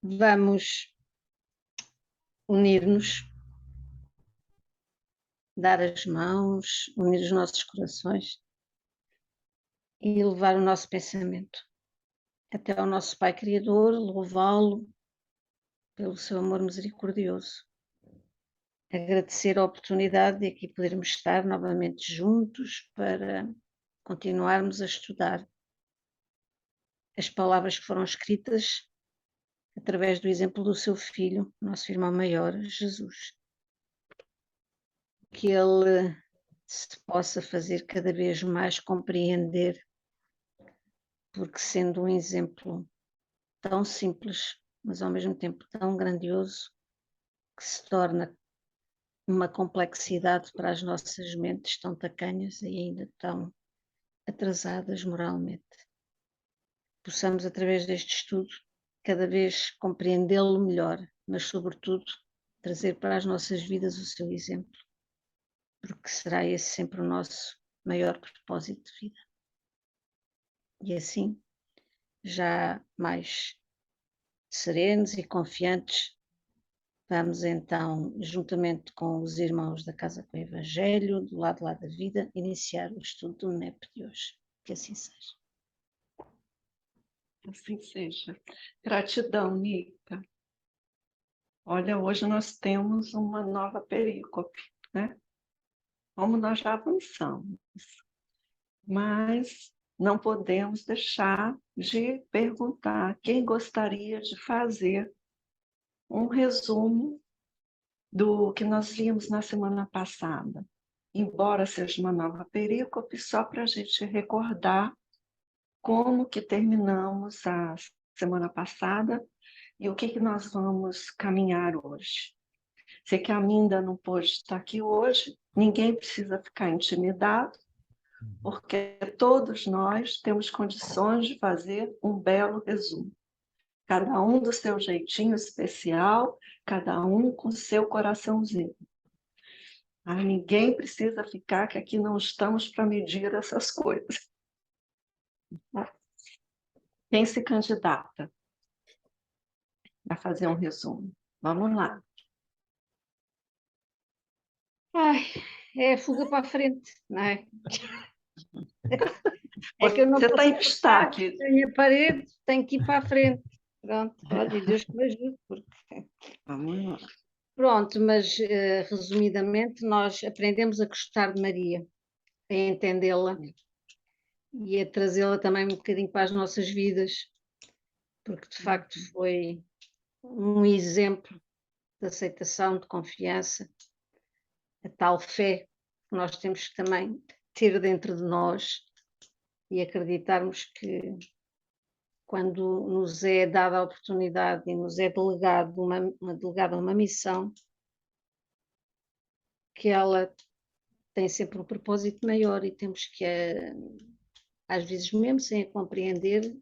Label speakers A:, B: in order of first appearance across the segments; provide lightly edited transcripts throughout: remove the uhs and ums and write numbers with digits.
A: Vamos unir-nos, dar as mãos, unir os nossos corações e levar o nosso pensamento até ao nosso Pai Criador, louvá-lo pelo seu amor misericordioso. Agradecer a oportunidade de aqui podermos estar novamente juntos para continuarmos a estudar as palavras que foram escritas através do exemplo do seu filho, nosso irmão maior, Jesus. Que ele se possa fazer cada vez mais compreender, porque sendo um exemplo tão simples, mas ao mesmo tempo tão grandioso, que se torna uma complexidade para as nossas mentes tão tacanhas e ainda tão atrasadas moralmente. Possamos, através deste estudo, cada vez compreendê-lo melhor, mas, sobretudo, trazer para as nossas vidas o seu exemplo, porque será esse sempre o nosso maior propósito de vida. E assim, já mais serenos e confiantes, vamos então, juntamente com os irmãos da Casa com o Evangelho, do lado lá da vida, iniciar o estudo do NEP de hoje. Que assim seja.
B: Assim seja. Gratidão, Nica. Olha, hoje nós temos uma nova perícope, né? Como nós já avançamos, mas não podemos deixar de perguntar quem gostaria de fazer um resumo do que nós vimos na semana passada. Embora seja uma nova perícope, só para a gente recordar como que terminamos a semana passada e o que nós vamos caminhar hoje. Sei que a Minda não pôde estar aqui hoje, ninguém precisa ficar intimidado, porque todos nós temos condições de fazer um belo resumo. Cada um do seu jeitinho especial, cada um com seu coraçãozinho. Ninguém precisa ficar, que aqui não estamos para medir essas coisas. Quem se candidata a fazer um resumo? Vamos lá.
A: Ai, é a fuga para a frente, não é? É que eu não
B: Você está
A: posso
B: em
A: ficar,
B: destaque.
A: tenho a parede, tenho que ir para a frente. Pronto, olha, Deus que me ajude.
B: Vamos lá.
A: Pronto, mas resumidamente, nós aprendemos a gostar de Maria, a entendê-la e a trazê-la também um bocadinho para as nossas vidas, porque de facto foi um exemplo de aceitação, de confiança, a tal fé que nós temos que também ter dentro de nós e acreditarmos que quando nos é dada a oportunidade e nos é delegada uma missão, que ela tem sempre um propósito maior e temos que, às vezes mesmo sem a compreender,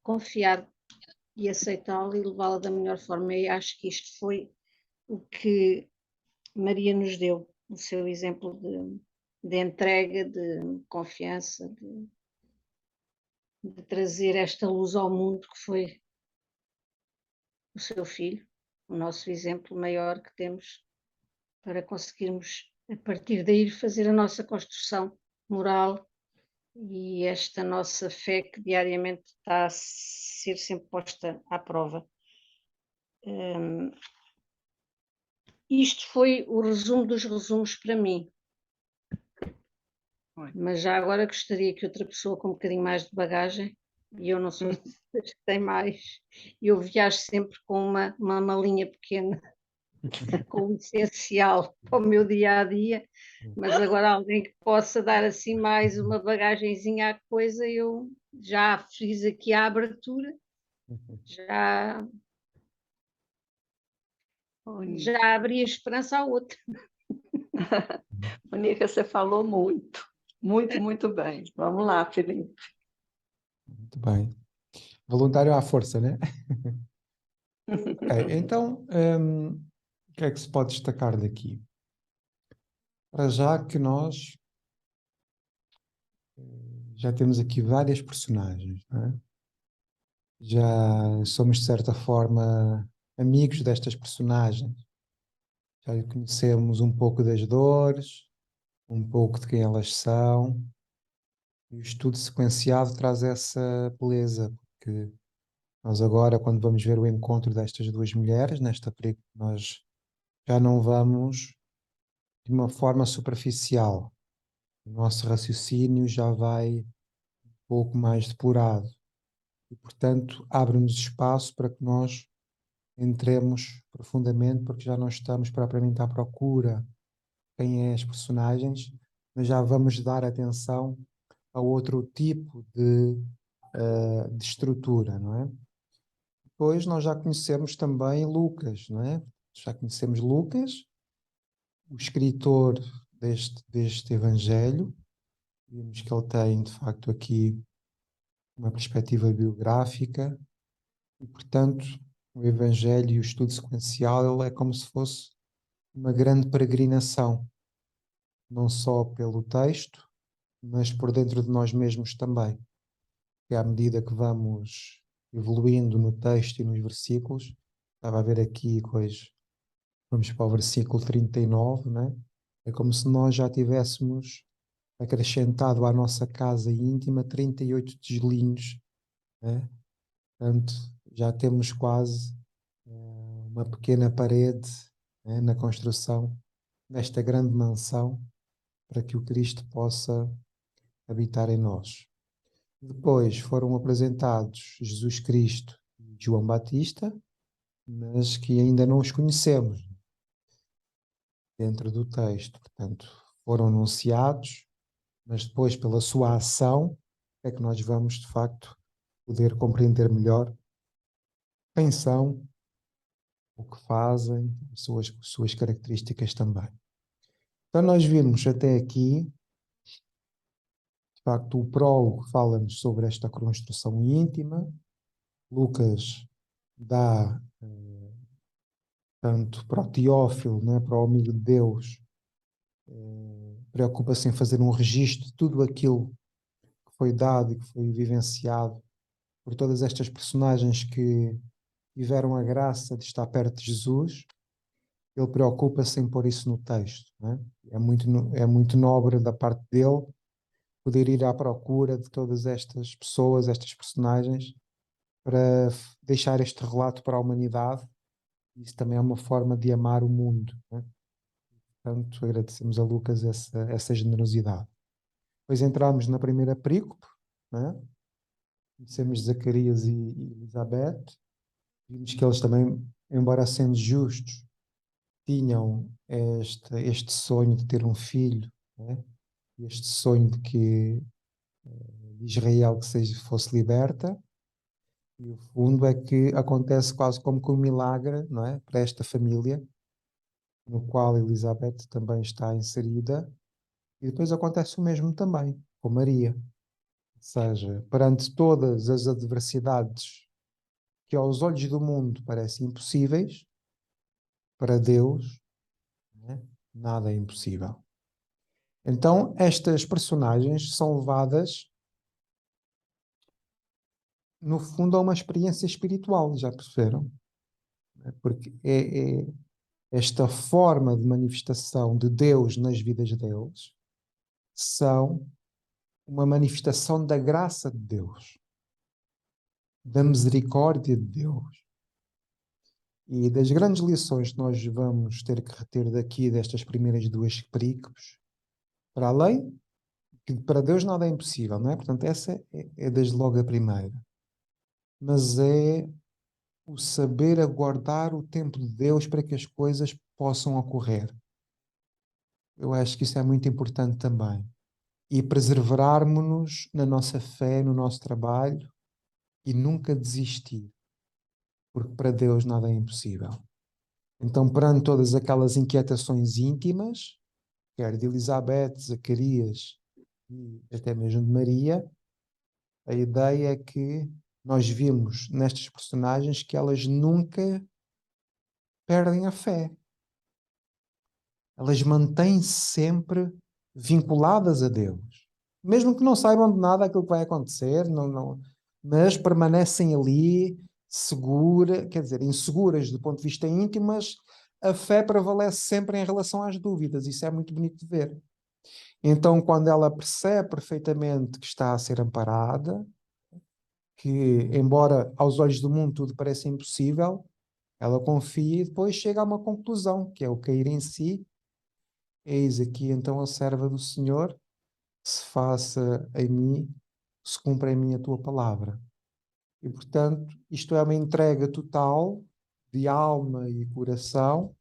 A: confiar e aceitá-la e levá-la da melhor forma. E acho que isto foi o que Maria nos deu, o seu exemplo de entrega, de confiança, de trazer esta luz ao mundo que foi o seu filho, o nosso exemplo maior que temos para conseguirmos, a partir daí, fazer a nossa construção moral e esta nossa fé que diariamente está a ser sempre posta à prova. Isto foi o resumo dos resumos para mim. Mas já agora gostaria que outra pessoa com um bocadinho mais de bagagem, e eu não sou das que tem mais, eu viajo sempre com uma malinha pequena, com o essencial para o meu dia a dia, mas agora alguém que possa dar assim mais uma bagagenzinha à coisa, eu já fiz aqui a abertura, já abri a esperança a outra.
B: Mônica, você falou muito, muito, muito bem. Vamos lá, Felipe.
C: Muito bem. Voluntário à força, né? Ok, então, o que é que se pode destacar daqui? Para já que nós já temos aqui várias personagens, não é? já somos de certa forma amigos destas personagens, já conhecemos um pouco das dores, um pouco de quem elas são, e o estudo sequenciado traz essa beleza, porque nós agora, quando vamos ver o encontro destas duas mulheres, nesta película, nós já não vamos de uma forma superficial. O nosso raciocínio já vai um pouco mais depurado e, portanto, abre-nos espaço para que nós entremos profundamente, porque já não estamos propriamente à procura de quem é as personagens, mas já vamos dar atenção a outro tipo de estrutura, não é? Depois nós já conhecemos também Lucas, não é? Já conhecemos Lucas, o escritor deste Evangelho. Vimos que ele tem, de facto, aqui uma perspectiva biográfica e, portanto, o Evangelho e o estudo sequencial ele é como se fosse uma grande peregrinação, não só pelo texto, mas por dentro de nós mesmos também. E à medida que vamos evoluindo no texto e nos versículos, estava a ver aqui coisas, vamos para o versículo 39, né? É como se nós já tivéssemos acrescentado à nossa casa íntima 38 tijolinhos, né? Portanto, já temos quase uma pequena parede, né, na construção desta grande mansão para que o Cristo possa habitar em nós. Depois foram apresentados Jesus Cristo e João Batista, mas que ainda não os conhecemos dentro do texto. Portanto, foram anunciados, mas depois, pela sua ação, é que nós vamos, de facto, poder compreender melhor quem são, o que fazem, suas características também. Então, nós vimos até aqui, de facto, o prólogo fala-nos sobre esta construção íntima. Lucas dá, tanto para o Teófilo, né, para o amigo de Deus, preocupa-se em fazer um registro de tudo aquilo que foi dado e que foi vivenciado por todas estas personagens que tiveram a graça de estar perto de Jesus. Ele preocupa-se em pôr isso no texto, né? É muito nobre da parte dele poder ir à procura de todas estas pessoas, estas personagens, para deixar este relato para a humanidade. Isso também é uma forma de amar o mundo, né? Portanto, agradecemos a Lucas essa generosidade. Depois entramos na primeira perícope, né? Conhecemos Zacarias e Elizabeth. Vimos que eles também, embora sendo justos, tinham este sonho de ter um filho, né? Este sonho de que Israel fosse liberta. E o fundo é que acontece quase como que um milagre, não é? Para esta família, no qual Elizabeth também está inserida. E depois acontece o mesmo também com Maria. Ou seja, perante todas as adversidades que aos olhos do mundo parecem impossíveis, para Deus, né, nada é impossível. Então, estas personagens são levadas, no fundo, a uma experiência espiritual, já perceberam? Porque é esta forma de manifestação de Deus nas vidas deles são uma manifestação da graça de Deus, da misericórdia de Deus. E das grandes lições que nós vamos ter que reter daqui, destas primeiras duas perícopes, para além, que para Deus nada é impossível, não é? Portanto, essa é desde logo a primeira. Mas é o saber aguardar o tempo de Deus para que as coisas possam ocorrer. Eu acho que isso é muito importante também. E preservarmos-nos na nossa fé, no nosso trabalho e nunca desistir, porque para Deus nada é impossível. Então, perante todas aquelas inquietações íntimas, quer de Elizabeth, Zacarias e até mesmo de Maria, a ideia é que nós vimos nestas personagens que elas nunca perdem a fé. Elas mantêm-se sempre vinculadas a Deus. Mesmo que não saibam de nada aquilo que vai acontecer, não, mas permanecem ali quer dizer, inseguras do ponto de vista íntimo, mas a fé prevalece sempre em relação às dúvidas. Isso é muito bonito de ver. Então, quando ela percebe perfeitamente que está a ser amparada, que, embora aos olhos do mundo tudo pareça impossível, ela confia e depois chega a uma conclusão, que é o cair em si. Eis aqui então a serva do Senhor, que se faça em mim, se cumpra em mim a tua palavra. E, portanto, isto é uma entrega total de alma e coração,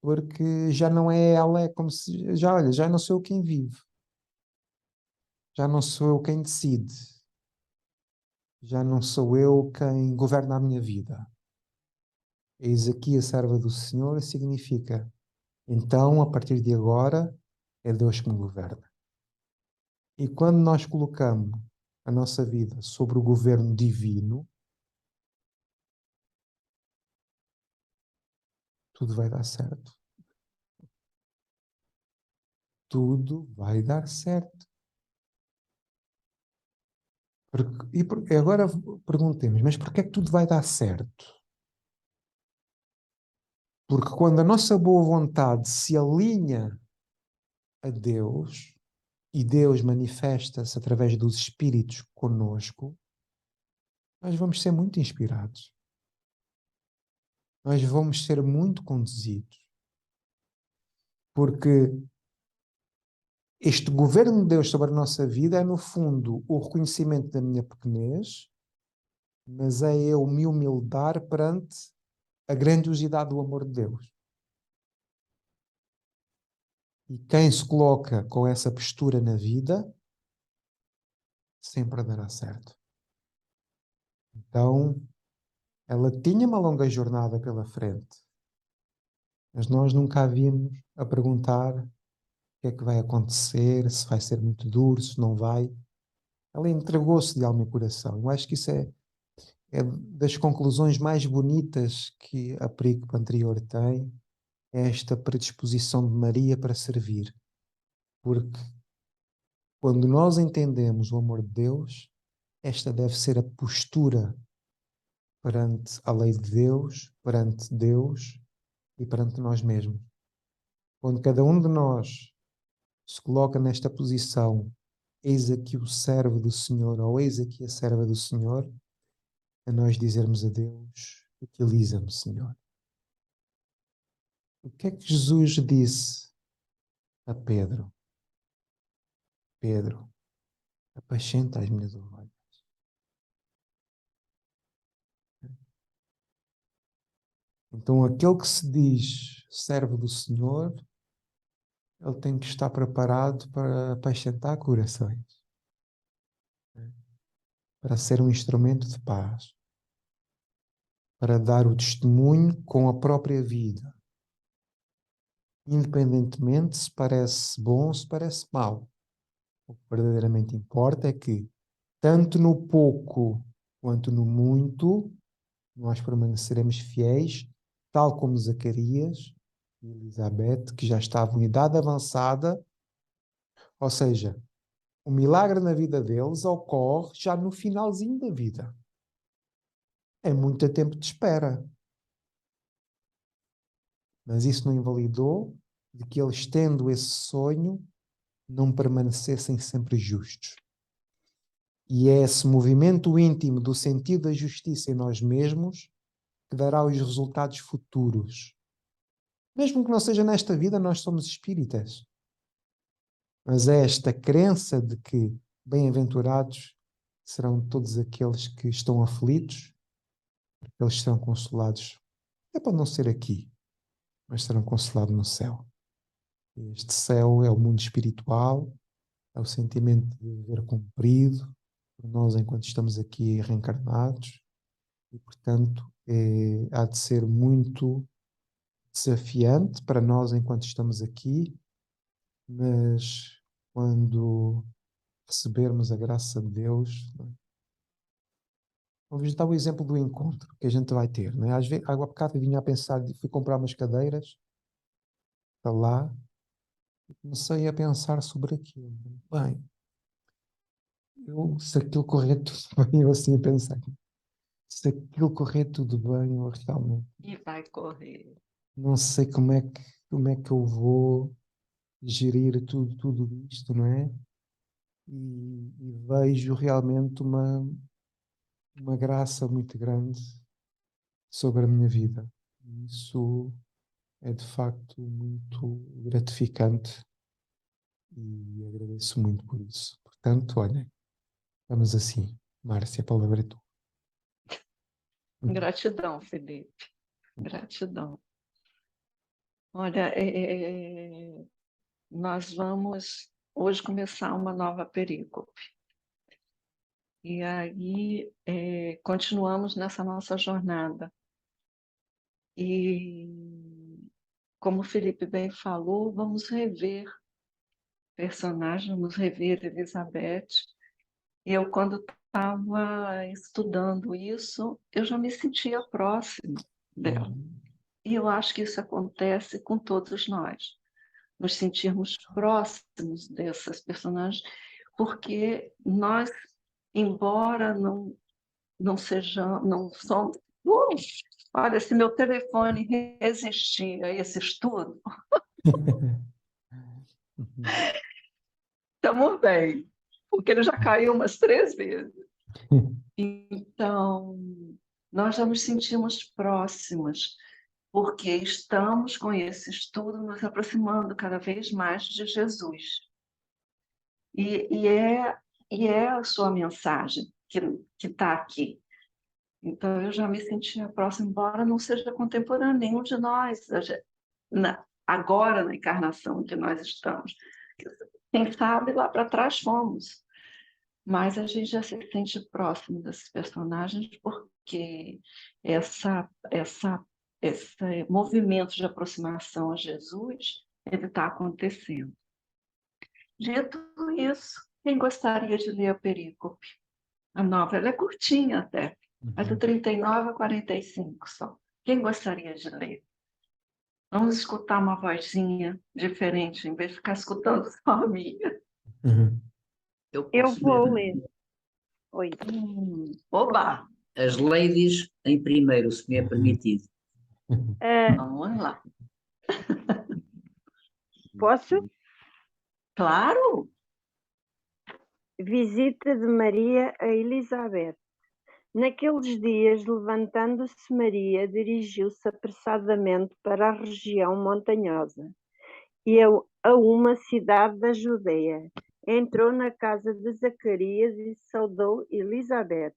C: porque já não é ela, é como se, já, olha, já não sou eu quem vive, já não sou eu quem decide, já não sou eu quem governa a minha vida. Eis aqui a serva do Senhor significa, então, a partir de agora, é Deus que me governa. E quando nós colocamos a nossa vida sobre o governo divino, tudo vai dar certo. Tudo vai dar certo. E agora perguntemos, mas porquê é que tudo vai dar certo? Porque quando a nossa boa vontade se alinha a Deus, e Deus manifesta-se através dos Espíritos conosco, nós vamos ser muito inspirados. Nós vamos ser muito conduzidos. Porque este governo de Deus sobre a nossa vida é, no fundo, o reconhecimento da minha pequenez, mas é eu me humildar perante a grandiosidade do amor de Deus. E quem se coloca com essa postura na vida, sempre dará certo. Então, ela tinha uma longa jornada pela frente, mas nós nunca a vimos a perguntar o que é que vai acontecer, se vai ser muito duro, se não vai. Ela entregou-se de alma e coração. Eu acho que isso é das conclusões mais bonitas que a perícope anterior tem, é esta predisposição de Maria para servir. Porque quando nós entendemos o amor de Deus, esta deve ser a postura perante a lei de Deus e perante nós mesmos. Quando cada um de nós se coloca nesta posição, eis aqui o servo do Senhor, ou eis aqui a serva do Senhor, a nós dizermos a Deus, utiliza-me, Senhor. O que é que Jesus disse a Pedro? Pedro, apacenta as minhas ovelhas. Então, aquele que se diz servo do Senhor, ele tem que estar preparado para apacentar corações, para ser um instrumento de paz, para dar o testemunho com a própria vida, independentemente se parece bom ou se parece mau. O que verdadeiramente importa é que, tanto no pouco quanto no muito, nós permaneceremos fiéis, tal como Zacarias e Elizabeth, que já estavam em idade avançada, ou seja, o milagre na vida deles ocorre já no finalzinho da vida. É muito tempo de espera. Mas isso não invalidou de que eles, tendo esse sonho, não permanecessem sempre justos. E é esse movimento íntimo do sentido da justiça em nós mesmos que dará os resultados futuros. Mesmo que não seja nesta vida, nós somos espíritas. Mas é esta crença de que bem-aventurados serão todos aqueles que estão aflitos, porque eles serão consolados. É para não ser aqui, mas serão consolados no céu. Este céu é o mundo espiritual, é o sentimento de dever cumprido por nós enquanto estamos aqui reencarnados e, portanto, há de ser muito desafiante para nós enquanto estamos aqui, mas quando recebermos a graça de Deus, não é? Vamos dar o exemplo do encontro que a gente vai ter, não é? Às vezes, há bocado eu vinha a pensar, fui comprar umas cadeiras para lá e comecei a pensar sobre aquilo. Bem, se aquilo correr tudo bem, eu assim a pensar, se aquilo correr tudo bem, eu realmente
B: E vai correr.
C: não sei como é que eu vou gerir tudo isto, não é? E vejo realmente uma graça muito grande sobre a minha vida. Isso é de facto muito gratificante e agradeço muito por isso. Portanto, olha, vamos assim. Márcia, a palavra é tua.
B: Gratidão, Felipe. Gratidão. Olha, nós vamos hoje começar uma nova perícope. E aí continuamos nessa nossa jornada. E como o Felipe bem falou, vamos rever personagens, vamos rever Elizabeth. E eu, quando estava estudando isso, eu já me sentia próxima dela. E eu acho que isso acontece com todos nós, nos sentirmos próximos dessas personagens, porque nós, embora não sejamos, não somos. Olha, se meu telefone resistir a esse estudo, estamos bem, porque ele já caiu umas 3 vezes. Então, nós já nos sentimos próximas, porque estamos com esse estudo nos aproximando cada vez mais de Jesus. E é a sua mensagem que está aqui. Então, eu já me sentia próxima, embora não seja contemporâneo nenhum de nós, agora na encarnação em que nós estamos. Quem sabe lá para trás fomos, mas a gente já se sente próximo desses personagens porque esse movimento de aproximação a Jesus, ele está acontecendo. Dito isso, quem gostaria de ler a perícope? A nova, ela é curtinha até, é do 39 a 45 só. Quem gostaria de ler? Vamos escutar uma vozinha diferente, em vez de ficar escutando só a minha.
D: Eu vou ler. Oi.
B: Oba!
E: As ladies em primeiro, se me é permitido.
B: Vamos lá.
D: Posso?
B: Claro!
D: Visita de Maria a Elizabeth. Naqueles dias, levantando-se Maria, dirigiu-se apressadamente para a região montanhosa e a uma cidade da Judeia. Entrou na casa de Zacarias e saudou Elizabeth.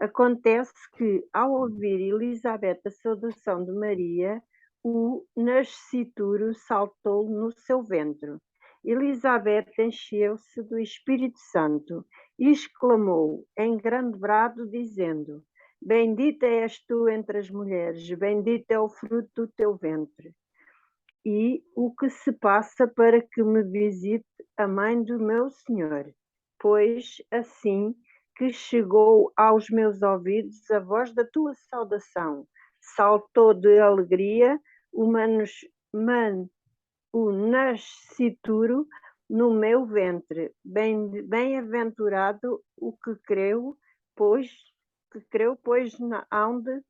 D: Acontece que, ao ouvir Elizabeth a saudação de Maria, o nascituro saltou no seu ventre. Elizabeth encheu-se do Espírito Santo e exclamou em grande brado, dizendo: Bendita és tu entre as mulheres, bendito é o fruto do teu ventre. E o que se passa para que me visite a mãe do meu Senhor? Pois assim que chegou aos meus ouvidos a voz da tua saudação, saltou de alegria o nascituro no meu ventre. Bem-aventurado o que creu, pois hão de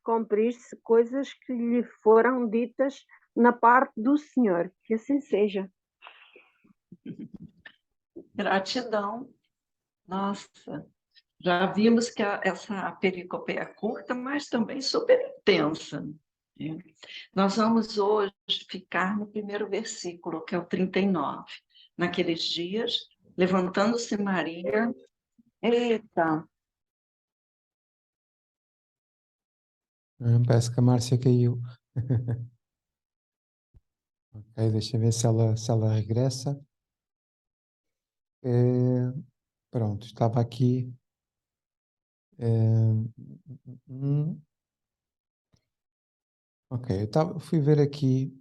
D: cumprir-se coisas que lhe foram ditas na parte do Senhor. Que assim seja.
B: Gratidão. Nossa, já vimos que essa perícope é curta, mas também super intensa. Nós vamos hoje ficar no primeiro versículo, que é o 39. Naqueles dias, levantando-se Maria. Eita!
C: Parece que a Márcia caiu. Ok, deixa eu ver se ela regressa. Pronto, estava aqui. Ok, fui ver aqui.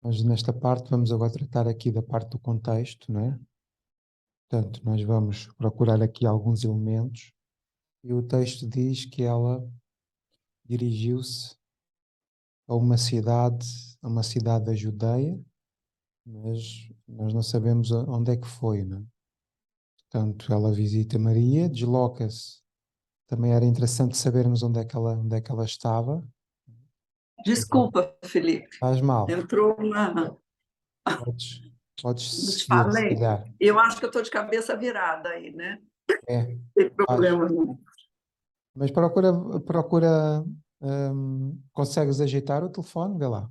C: Mas nesta parte vamos agora tratar aqui da parte do contexto, não é? Portanto, nós vamos procurar aqui alguns elementos e o texto diz que ela dirigiu-se a uma cidade da Judeia, mas nós não sabemos onde é que foi, não é? Portanto, ela visita Maria, desloca-se. Também era interessante sabermos onde é que ela estava.
B: Desculpa, Felipe.
C: Faz mal.
B: Entrou uma.
C: Podes, podes
B: Não te
C: seguir, se
B: falei?
C: calhar.
B: Eu acho que eu estou de cabeça virada aí, né?
C: É,
B: Não tem
C: faz.
B: problema não.
C: Mas consegues ajeitar o telefone? Vê lá.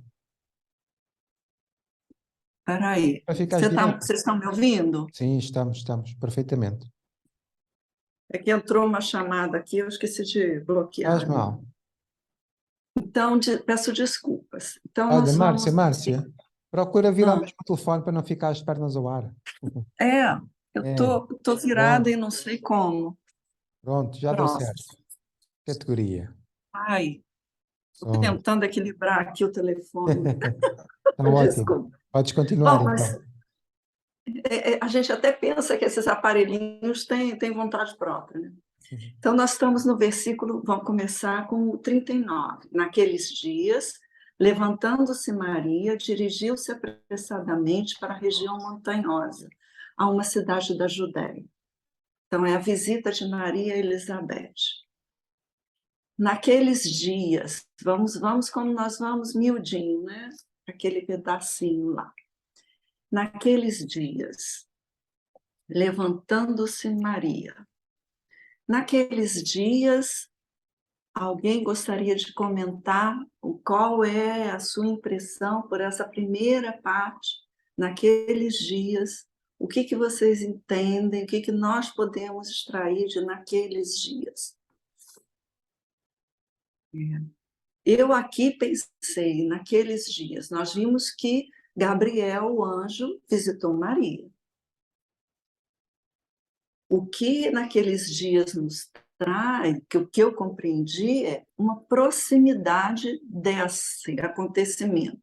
B: Espera aí.
C: Para ficares direito.
B: Vocês estão me ouvindo?
C: Sim, estamos, perfeitamente.
B: É que entrou uma chamada aqui, eu esqueci de bloquear.
C: Faz mal.
B: Então, peço desculpas. Então,
C: Olha,
B: nós vamos.
C: Márcia, procura virar
B: Ah,
C: mesmo o telefone para não ficar as pernas ao ar.
B: eu
C: É,
B: tô virada
C: pronto,
B: e não sei como.
C: pronto, já deu
B: Pronto.
C: certo. Categoria.
B: Ai, estou
C: Pronto.
B: tentando equilibrar aqui o telefone.
C: Está ótimo.
B: Desculpa.
C: Podes continuar,
B: Bom, mas
C: então.
B: a gente até pensa que esses aparelhinhos têm vontade própria, né?
C: Uhum.
B: Então, nós estamos no versículo, vamos começar com o 39. Naqueles dias, levantando-se Maria, dirigiu-se apressadamente para a região montanhosa, a uma cidade da Judéia. Então, é a visita de Maria a Elizabeth. Naqueles dias, vamos como nós vamos miudinho, né? Aquele pedacinho lá. Naqueles dias, levantando-se Maria. Naqueles dias, alguém gostaria de comentar qual é a sua impressão por essa primeira parte, naqueles dias? O que vocês entendem? O que nós podemos extrair de naqueles dias? Eu aqui pensei, naqueles dias, nós vimos que Gabriel, o anjo, visitou Maria. O que naqueles dias nos traz, que o que eu compreendi é uma proximidade desse acontecimento,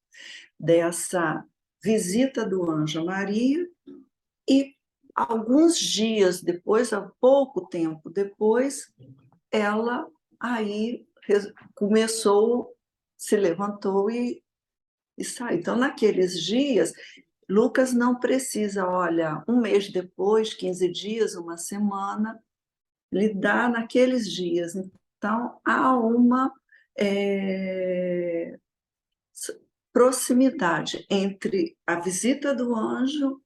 B: dessa visita do anjo a Maria, e alguns dias depois, há pouco tempo depois, ela aí começou, se levantou e saiu. Então, naqueles dias, Lucas não precisa, olha, um mês depois, 15 dias, uma semana, lhe dá naqueles dias. Então, há uma proximidade entre a visita do anjo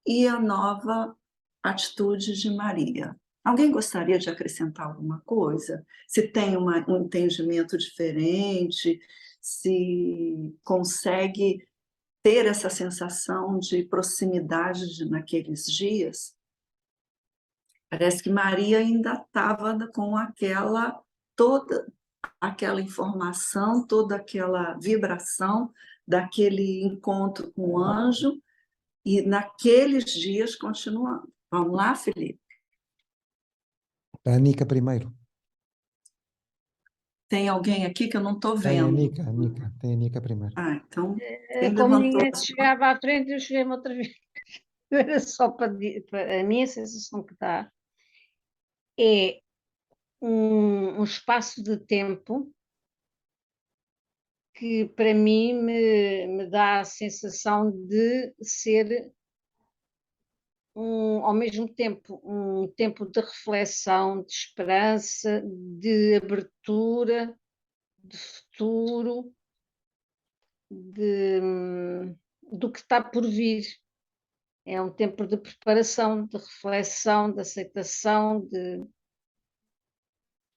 B: e a nova atitude de Maria. Alguém gostaria de acrescentar alguma coisa? Se tem um entendimento diferente, se consegue ter essa sensação de proximidade naqueles dias? Parece que Maria ainda estava com toda aquela informação, toda aquela vibração daquele encontro com o anjo, e naqueles dias continuando. Vamos lá, Felipe?
C: A Nica primeiro.
B: Tem alguém aqui que eu não estou
C: Tem a
B: vendo.
C: Nica, Tem a Nica primeiro.
B: Então, quem
A: Como
B: levantou?
A: ninguém se chegava à frente, eu cheguei-me outra vez. Era só para a minha sensação que dá é um espaço de tempo que para mim me dá a sensação de ser ao mesmo tempo um tempo de reflexão, de esperança, de abertura, de futuro, do que está por vir. É um tempo de preparação, de reflexão, de aceitação,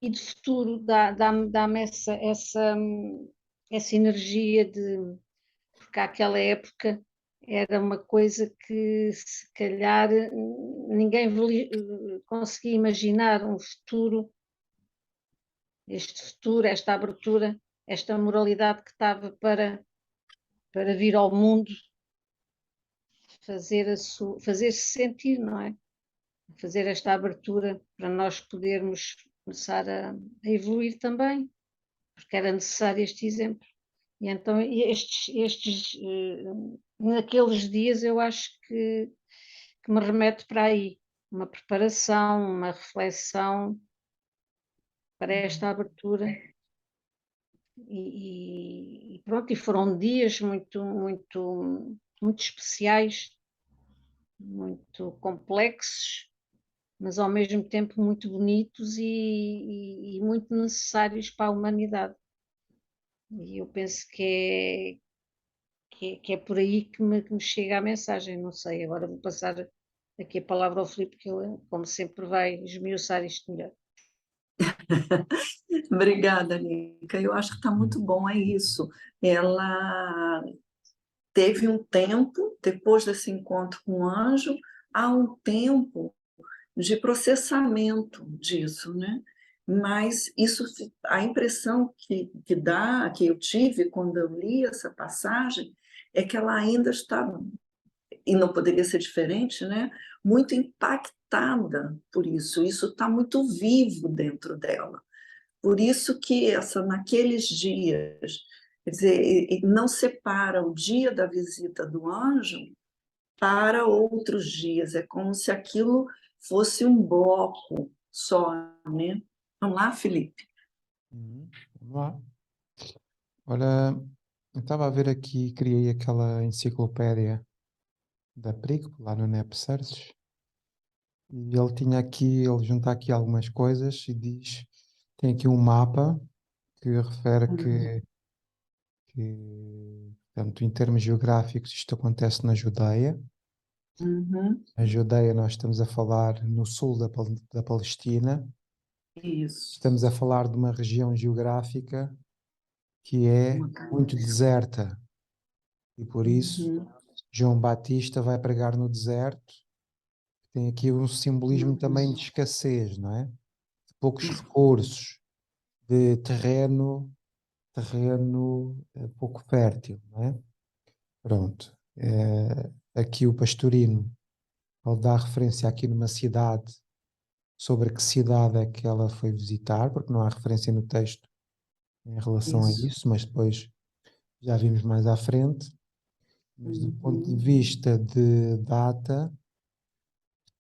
A: e de futuro. Dá-me essa energia porque àquela época era uma coisa que se calhar ninguém conseguia imaginar um futuro, esta abertura, esta moralidade que estava para vir ao mundo, fazer-se sentir, não é? Fazer esta abertura para nós podermos começar a evoluir também, porque era necessário este exemplo. E então, naqueles dias, eu acho que me remete para aí, uma preparação, uma reflexão para esta abertura. E pronto, e foram dias muito, muito, muito especiais, muito complexos, mas ao mesmo tempo muito bonitos e muito necessários para a humanidade. E eu penso que é por aí que me chega a mensagem. Não sei, agora vou passar aqui a palavra ao Filipe, que ele, como sempre, vai esmiuçar isto melhor.
B: Obrigada, Nica. Eu acho que está muito bom, é isso. Ela teve um tempo, depois desse encontro com o anjo, há um tempo de processamento disso, né? Mas isso, a impressão que eu tive quando eu li essa passagem é que ela ainda está, e não poderia ser diferente, né? Muito impactada por isso. Isso está muito vivo dentro dela. Por isso que naqueles dias, quer dizer, não separa o dia da visita do anjo para outros dias. É como se aquilo fosse um bloco só, né? Vamos lá, Felipe?
C: Vamos lá. Ora, eu estava a ver aqui, criei aquela enciclopédia da PRIC, lá no NEPSearch, e ele junta aqui algumas coisas e diz, tem aqui um mapa que refere portanto, em termos geográficos, isto acontece na Judeia.
B: Uhum,
C: Na Judeia nós estamos a falar no sul da Palestina,
B: isso.
C: estamos a falar de uma região geográfica que é muito deserta, e por isso
B: Uhum,
C: João Batista vai pregar no deserto. Tem aqui um simbolismo também de escassez, não é? De poucos recursos, de terreno pouco fértil, não é? Pronto. Aqui o pastorino, ele dá referência aqui numa cidade, sobre que cidade é que ela foi visitar, porque não há referência no texto em relação a
B: isso.
C: isso, mas depois já vimos mais à frente. Mas do ponto de vista de data,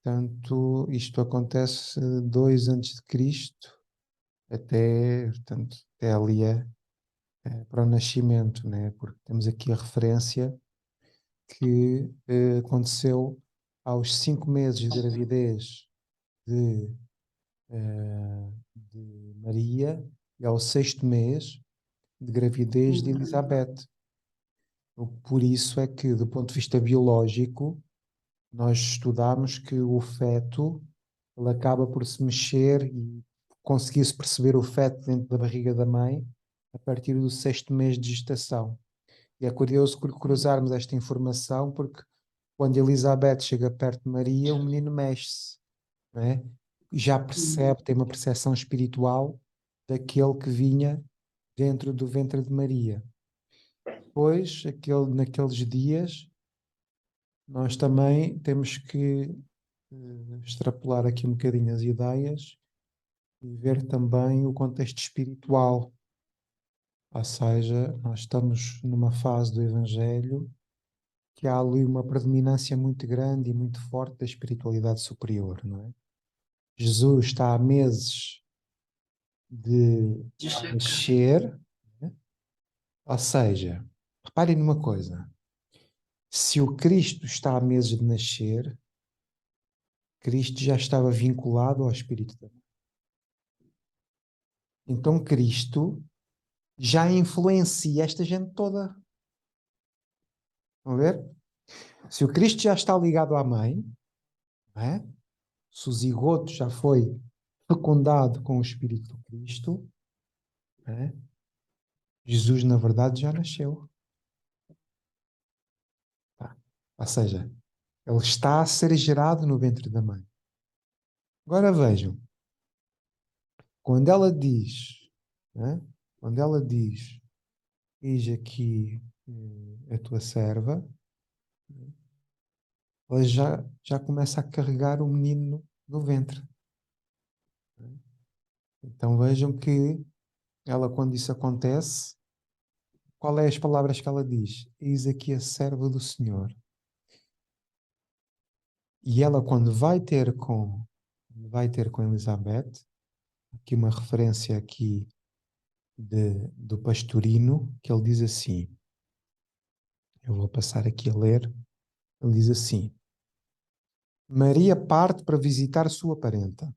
C: portanto, isto acontece 2 antes de Cristo, até ali para o nascimento, né? Porque temos aqui a referência que aconteceu aos 5 meses de gravidez de, de Maria e ao 6º mês de gravidez de Elizabeth. Por isso é que, do ponto de vista biológico, nós estudamos que o feto ele acaba por se mexer e conseguir-se perceber o feto dentro da barriga da mãe a partir do 6º mês de gestação. E é curioso cruzarmos esta informação porque quando Elizabeth chega perto de Maria, o menino mexe-se, não é? Já percebe, tem uma percepção espiritual daquele que vinha dentro do ventre de Maria. Depois, naqueles dias, nós também temos que extrapolar aqui um bocadinho as ideias e ver também o contexto espiritual. Ou seja, nós estamos numa fase do Evangelho que há ali uma predominância muito grande e muito forte da espiritualidade superior, não é? Jesus está há meses de nascer, né? Ou seja, reparem numa coisa, se o Cristo está há meses de nascer, Cristo já estava vinculado ao Espírito da Mãe. Então Cristo já influencia esta gente toda. Estão a ver? Se o Cristo já está ligado à mãe, não é? Se o zigoto já foi fecundado com o Espírito do Cristo, não é? Jesus, na verdade, já nasceu. Tá? Ou seja, ele está a ser gerado no ventre da mãe. Agora vejam, quando ela diz, né? Quando ela diz, eis aqui a tua serva, ela já começa a carregar o menino no ventre. Então vejam que ela, quando isso acontece, qual é as palavras que ela diz? Eis aqui a serva do Senhor. E ela, quando vai ter com Elizabeth, aqui uma referência aqui do pastorino, que ele diz assim, Eu vou passar aqui a ler. Ele diz assim: Maria parte para visitar sua parenta,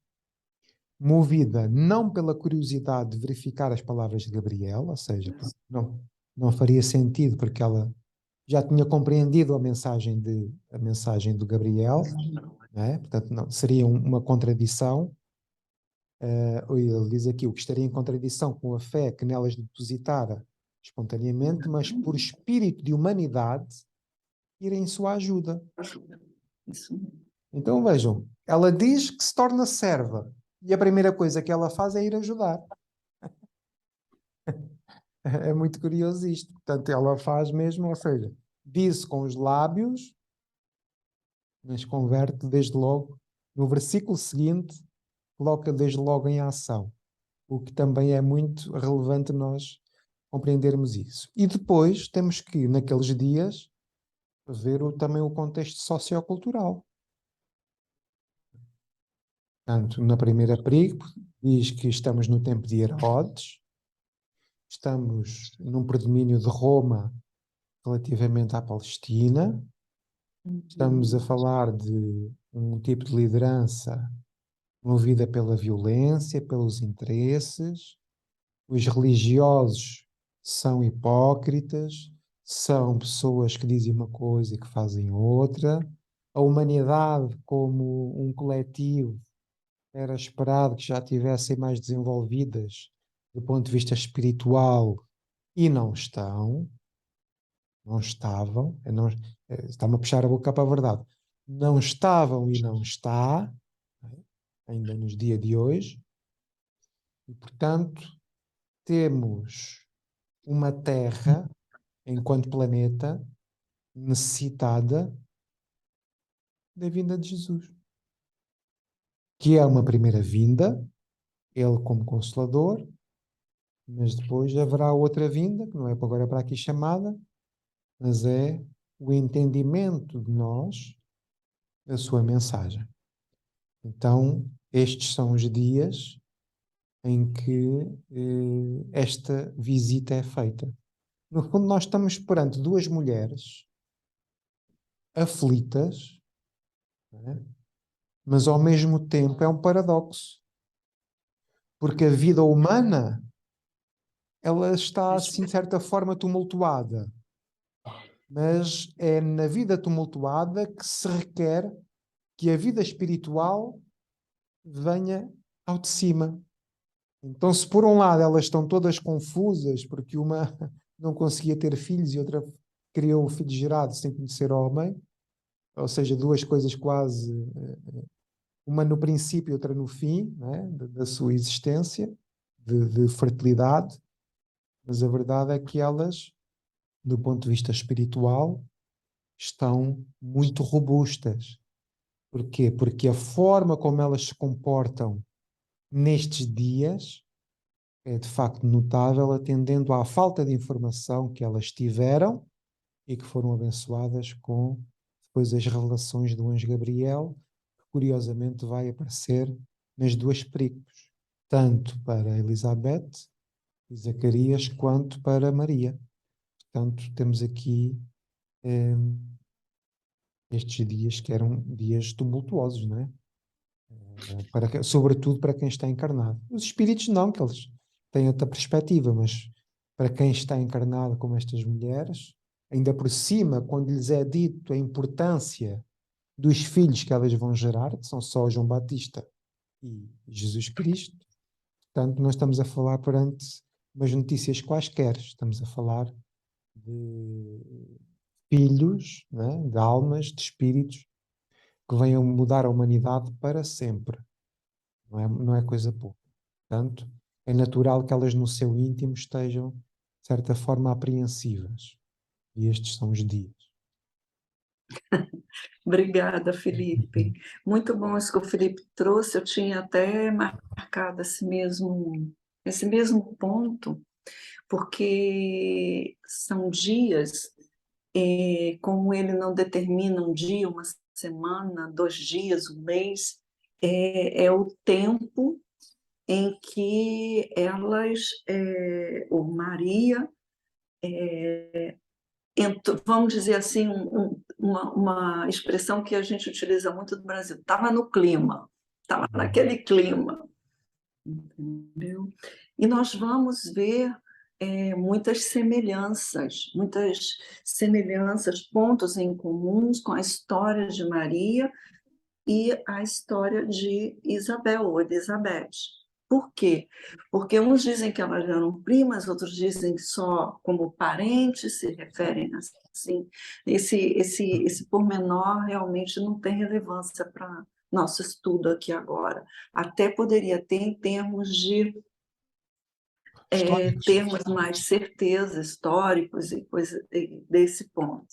C: movida não pela curiosidade de verificar as palavras de Gabriel, ou seja, não faria sentido, porque ela já tinha compreendido a mensagem do Gabriel, né? Portanto, não, seria uma contradição. Ele diz aqui: o que estaria em contradição com a fé que nelas depositara espontaneamente, mas por espírito de humanidade, ir em sua ajuda.
E: Isso mesmo.
C: Então vejam, ela diz que se torna serva e a primeira coisa que ela faz é ir ajudar. É muito curioso isto. Portanto, ela faz mesmo, ou seja, diz com os lábios, mas converte desde logo, no versículo seguinte, coloca desde logo em ação, o que também é muito relevante nós compreendermos isso. E depois temos que, naqueles dias, ver também o contexto sociocultural. Portanto, na primeira perigo, diz que estamos no tempo de Herodes, estamos num predomínio de Roma relativamente à Palestina, estamos a falar de um tipo de liderança movida pela violência, pelos interesses, os religiosos são hipócritas, são pessoas que dizem uma coisa e que fazem outra, a humanidade como um coletivo era esperado que já estivessem mais desenvolvidas do ponto de vista espiritual e não estão, não estavam, está-me a puxar a boca para a verdade, não estavam e não está, ainda nos dias de hoje, e portanto temos uma Terra, enquanto planeta, necessitada da vinda de Jesus, que é uma primeira vinda, ele como Consolador, mas depois haverá outra vinda, que não é agora para aqui chamada, mas é o entendimento de nós da sua mensagem. Então, estes são os dias em que esta visita é feita. No fundo, nós estamos perante duas mulheres aflitas, não é? Mas ao mesmo tempo é um paradoxo, porque a vida humana ela está, assim, de certa forma, tumultuada. Mas é na vida tumultuada que se requer que a vida espiritual venha ao de cima. Então, se por um lado elas estão todas confusas, porque uma não conseguia ter filhos e outra criou o filho gerado sem conhecer o homem, ou seja, duas coisas quase, uma no princípio e outra no fim, né, da sua existência, de fertilidade, mas a verdade é que elas, do ponto de vista espiritual, estão muito robustas. Porquê? Porque a forma como elas se comportam nestes dias é de facto notável, atendendo à falta de informação que elas tiveram e que foram abençoadas com depois as revelações do anjo Gabriel, que curiosamente vai aparecer nas duas pericos, tanto para Elizabeth e Zacarias quanto para Maria. Portanto, temos aqui estes dias que eram dias tumultuosos, não é? Sobretudo para quem está encarnado. Os espíritos não, que eles têm outra perspectiva, mas para quem está encarnado como estas mulheres, ainda por cima, quando lhes é dito a importância dos filhos que elas vão gerar, que são só João Batista e Jesus Cristo, portanto, nós estamos a falar perante umas notícias quaisquer, estamos a falar de filhos, né, de almas, de espíritos que venham mudar a humanidade para sempre. Não é coisa pouca. Portanto, é natural que elas no seu íntimo estejam, de certa forma, apreensivas. E estes são os dias.
B: Obrigada, Felipe. Muito bom isso que o Felipe trouxe. Eu tinha até marcado esse mesmo ponto, porque são dias, como ele não determina um dia, uma semana, 2 dias, um mês, é o tempo em que elas, ou Maria, vamos dizer assim, uma expressão que a gente utiliza muito no Brasil, estava no clima, estava naquele clima, entendeu? E nós vamos ver muitas semelhanças, pontos em comuns com a história de Maria e a história de Isabel, ou Elizabeth. Por quê? Porque uns dizem que elas eram primas, outros dizem que só como parentes se referem assim. Esse pormenor realmente não tem relevância para nosso estudo aqui agora. Até poderia ter em termos de
C: Históricos.
B: termos mais certeza, históricos e coisa desse ponto.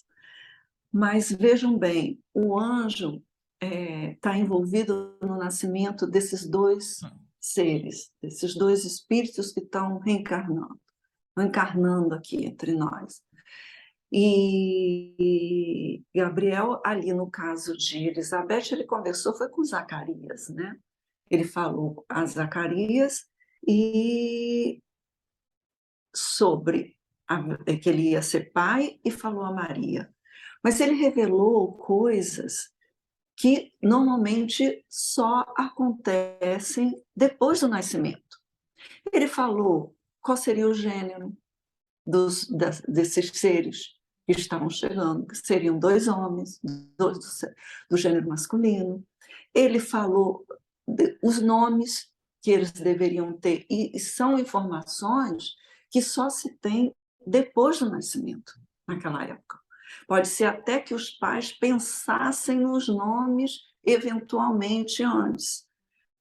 B: Mas vejam bem, o anjo está envolvido no nascimento desses dois seres, desses dois espíritos que estão encarnando aqui entre nós. E Gabriel, ali no caso de Elizabeth, ele conversou, foi com Zacarias, né? Ele falou a Zacarias e sobre que ele ia ser pai e falou a Maria. Mas ele revelou coisas que normalmente só acontecem depois do nascimento. Ele falou qual seria o gênero desses seres que estavam chegando, que seriam 2 homens, do gênero masculino. Ele falou os nomes que eles deveriam ter, e são informações que só se tem depois do nascimento, naquela época. Pode ser até que os pais pensassem nos nomes eventualmente antes,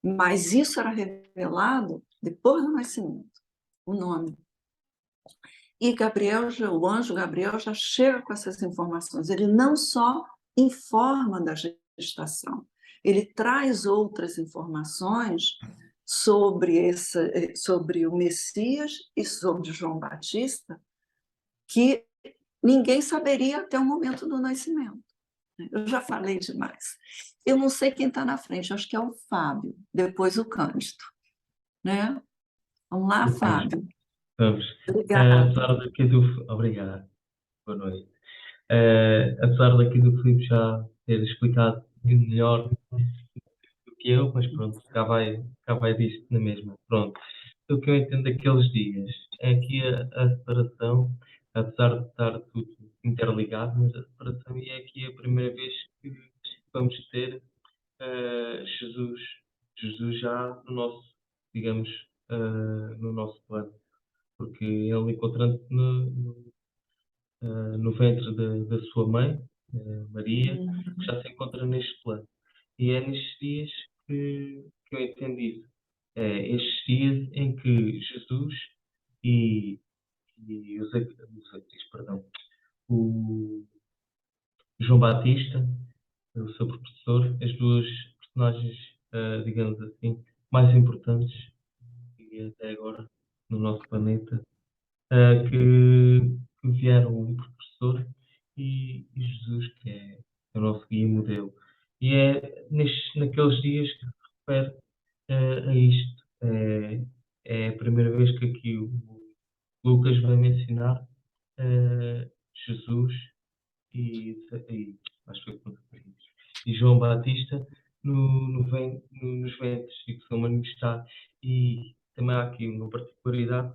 B: mas isso era revelado depois do nascimento, o nome. E Gabriel, o anjo Gabriel já chega com essas informações. Ele não só informa da gestação, ele traz outras informações sobre o Messias e sobre João Batista que ninguém saberia até o momento do nascimento. Eu já falei demais. Eu não sei quem está na frente, acho que é o Fábio, depois o Cândido. Né? Vamos lá, Fábio.
F: Vamos.
B: Obrigada.
F: Apesar daqui do... Obrigado. Boa noite. Apesar daqui do Filipe já ter explicado melhor do que eu, mas pronto, cá vai disto na mesma. Pronto. O que eu entendo daqueles dias é que a separação, apesar de estar tudo interligado, mas a separação é aqui a primeira vez que vamos ter Jesus já no nosso, digamos, no nosso plano. Porque ele encontrando-se no ventre da sua mãe, Maria, que já se encontra neste plano. E é nestes dias que eu entendo isso. É estes dias em que Jesus e o João Batista, o seu professor, as duas personagens, digamos assim, mais importantes e até agora no nosso planeta, que vieram um professor e Jesus, que é o nosso guia e modelo. E é naqueles dias que se refere a isto. É a primeira vez que aqui o Lucas vai mencionar Jesus e acho que foi e João Batista nos ventres e que são manifestados. E também há aqui uma particularidade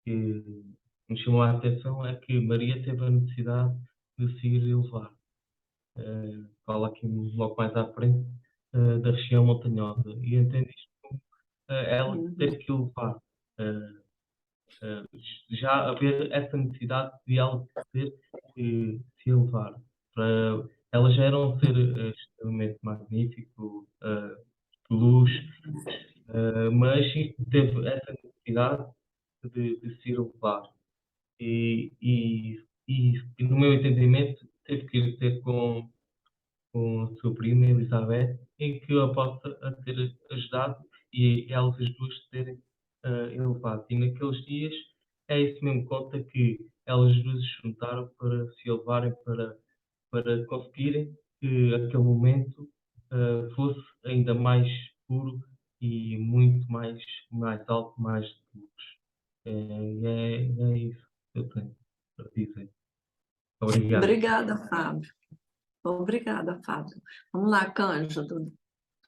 F: que me chamou a atenção, é que Maria teve a necessidade de se ir elevar. Fala aqui logo mais à frente da região montanhosa. E entendo isto como ela ter que elevar. Já haver essa necessidade de ela ter que se elevar. Ela já era um ser extremamente magnífico, de luz, mas teve essa necessidade de se elevar. E no meu entendimento, teve que ter com a sua prima Elizabeth, em que a possa a ter ajudado e elas as duas terem elevado. E naqueles dias é isso mesmo, conta que elas duas se juntaram para se elevarem, para conseguirem que aquele momento fosse ainda mais puro e muito mais alto, mais de luz. É isso que eu tenho. para dizer. Obrigado.
B: Obrigada, Fábio. Obrigada, Fábio. Vamos lá, Cândido.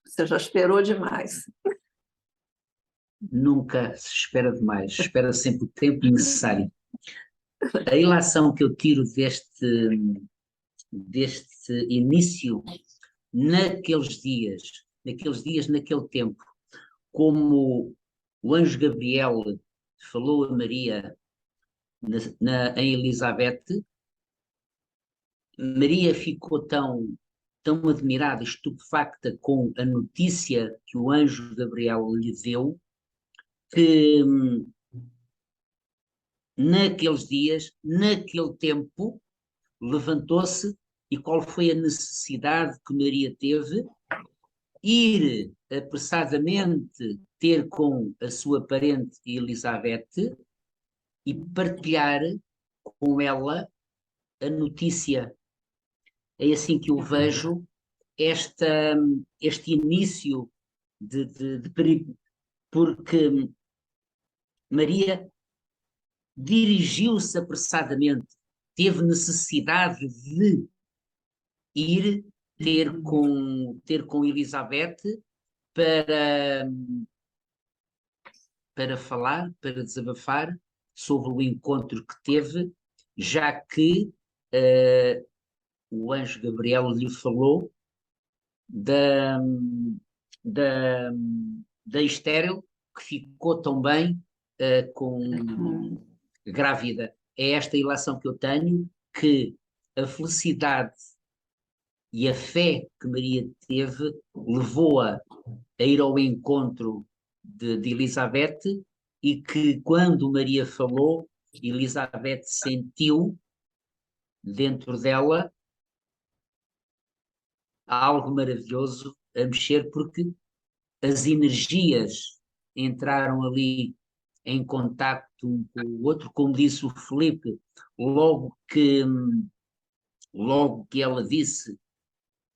B: Você já esperou demais.
E: Nunca se espera demais, espera sempre o tempo necessário. A ilação que eu tiro deste início, naqueles dias, naquele tempo, como o anjo Gabriel falou a Maria em Elizabeth, Maria ficou tão admirada, estupefacta com a notícia que o anjo Gabriel lhe deu, que naqueles dias, naquele tempo, levantou-se, e qual foi a necessidade que Maria teve? Ir apressadamente ter com a sua parente Elizabeth e partilhar com ela a notícia. É assim que eu vejo este início porque Maria dirigiu-se apressadamente, teve necessidade de ir ter com Elizabeth para falar, para desabafar sobre o encontro que teve, já que o anjo Gabriel lhe falou da estéril, que ficou tão bem grávida. É esta ilação que eu tenho, que a felicidade e a fé que Maria teve levou-a a ir ao encontro de Elizabeth, e que quando Maria falou, Elizabeth sentiu dentro dela algo maravilhoso a mexer, porque as energias entraram ali em contacto um com o outro, como disse o Felipe, logo que ela disse: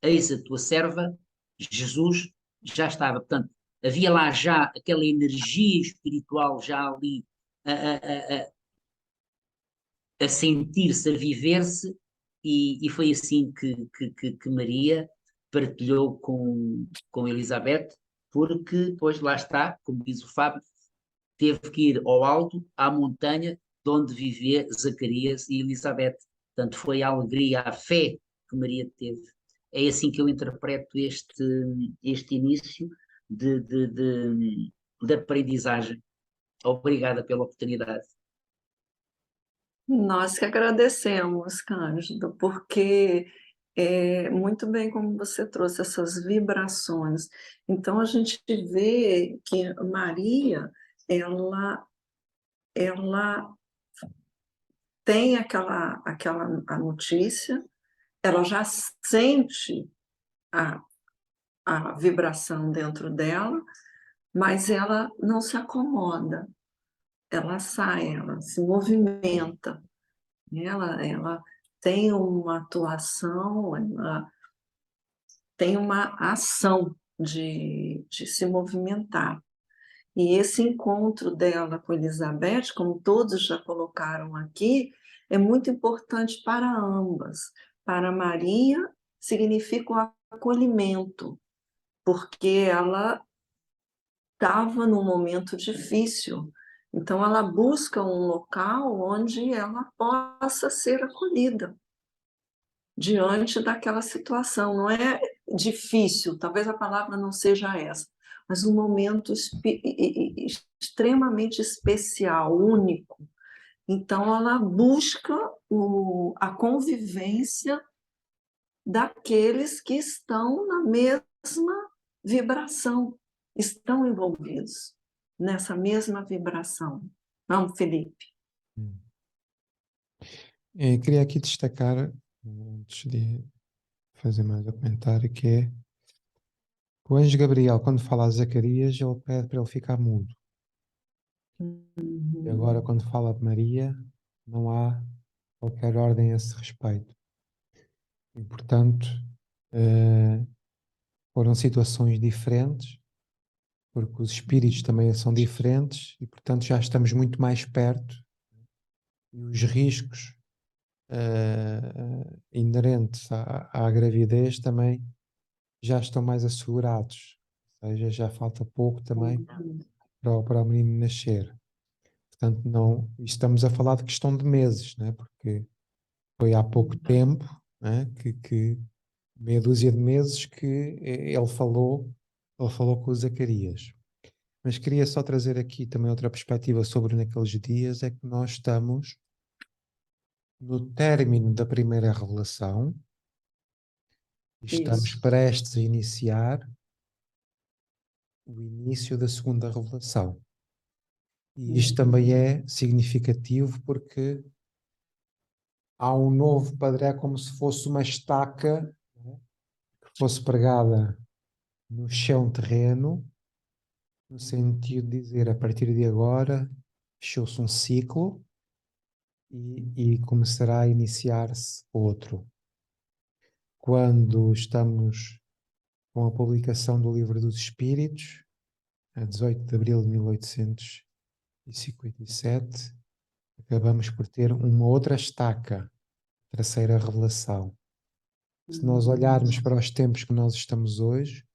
E: eis a tua serva, Jesus já estava. Portanto, havia lá já aquela energia espiritual já ali a sentir-se, a viver-se, e foi assim que Maria partilhou com Elizabeth, porque depois lá está, como diz o Fábio, teve que ir ao alto, à montanha, de onde vivia Zacarias e Elizabeth. Portanto, foi a alegria, a fé que Maria teve. É assim que eu interpreto este início de aprendizagem. Obrigada pela oportunidade.
B: Nós que agradecemos, Cândido, porque muito bem como você trouxe essas vibrações. Então, a gente vê que Maria, ela tem a notícia, ela já sente a vibração dentro dela, mas ela não se acomoda, ela sai, ela se movimenta, ela tem uma atuação, ela tem uma ação de se movimentar. E esse encontro dela com Elizabeth, como todos já colocaram aqui, é muito importante para ambas. Para Maria, significa o acolhimento, porque ela estava num momento difícil. Então, ela busca um local onde ela possa ser acolhida diante daquela situação. Não é difícil, talvez a palavra não seja essa, mas um momento extremamente especial, único. Então, ela busca a convivência daqueles que estão na mesma vibração, estão envolvidos nessa mesma vibração. Vamos, Felipe.
C: Queria aqui destacar, antes de fazer mais um comentário, que é o anjo Gabriel, quando fala a Zacarias, ele pede para ele ficar mudo. E agora, quando fala de Maria, não há qualquer ordem a esse respeito. E, portanto, foram situações diferentes, porque os espíritos também são diferentes, e, portanto, já estamos muito mais perto, e os riscos inerentes à gravidez também já estão mais assegurados. Ou seja, já falta pouco também para o menino nascer. Portanto, não, estamos a falar de questão de meses, né? Porque foi há pouco tempo, né? que meia dúzia de meses que ele falou com o Zacarias. Mas queria só trazer aqui também outra perspectiva sobre naqueles dias, é que nós estamos no término da primeira revelação, e estamos
B: Isso.
C: prestes a iniciar o início da segunda revelação. E isto também é significativo porque há um novo padrão, é como se fosse uma estaca, né, que fosse pregada no chão terreno, no sentido de dizer, a partir de agora, fechou-se um ciclo e começará a iniciar-se outro. Quando estamos com a publicação do Livro dos Espíritos, a 18 de abril de 1857, acabamos por ter uma outra estaca, terceira revelação. Se nós olharmos para os tempos que nós estamos hoje,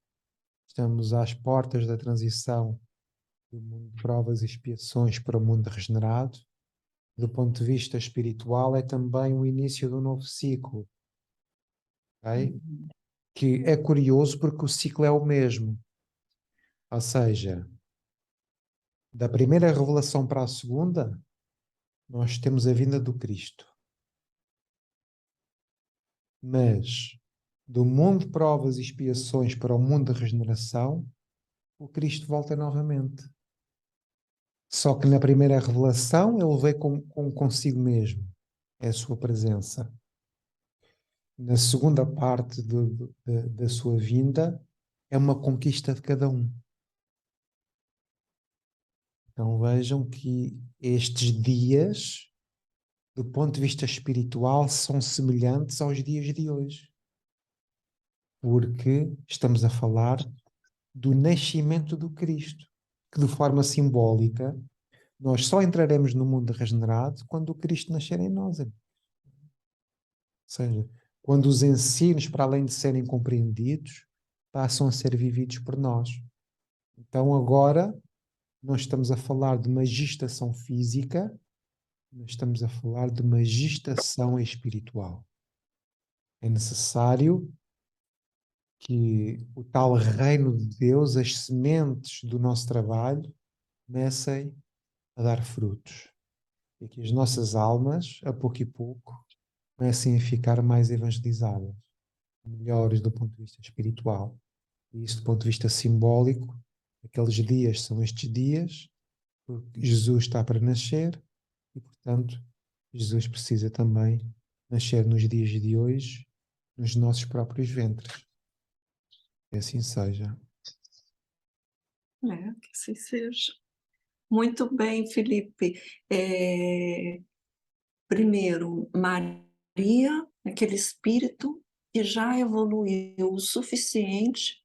C: estamos às portas da transição do mundo de provas e expiações para o mundo regenerado. Do ponto de vista espiritual, é também o início de um novo ciclo. Okay? Que é curioso porque o ciclo é o mesmo. Ou seja, da primeira revelação para a segunda, nós temos a vinda do Cristo. Mas do mundo de provas e expiações para o mundo de regeneração, o Cristo volta novamente. Só que na primeira revelação ele veio consigo mesmo. É a sua presença. Na segunda parte da sua vinda, é uma conquista de cada um. Então vejam que estes dias, do ponto de vista espiritual, são semelhantes aos dias de hoje. Porque estamos a falar do nascimento do Cristo, que de forma simbólica, nós só entraremos no mundo regenerado quando o Cristo nascer em nós. Ou seja, quando os ensinos, para além de serem compreendidos, passam a ser vividos por nós. Então agora, nós estamos a falar de uma gestação física, nós estamos a falar de uma gestação espiritual. É necessário que o tal reino de Deus, as sementes do nosso trabalho, comecem a dar frutos. E que as nossas almas, a pouco e pouco, comecem a ficar mais evangelizadas, melhores do ponto de vista espiritual. E isso do ponto de vista simbólico, aqueles dias são estes dias, porque Jesus está para nascer e, portanto, Jesus precisa também nascer nos dias de hoje, nos nossos próprios ventres. Que assim seja.
B: Que assim seja. Muito bem, Felipe. Primeiro, Maria, aquele espírito que já evoluiu o suficiente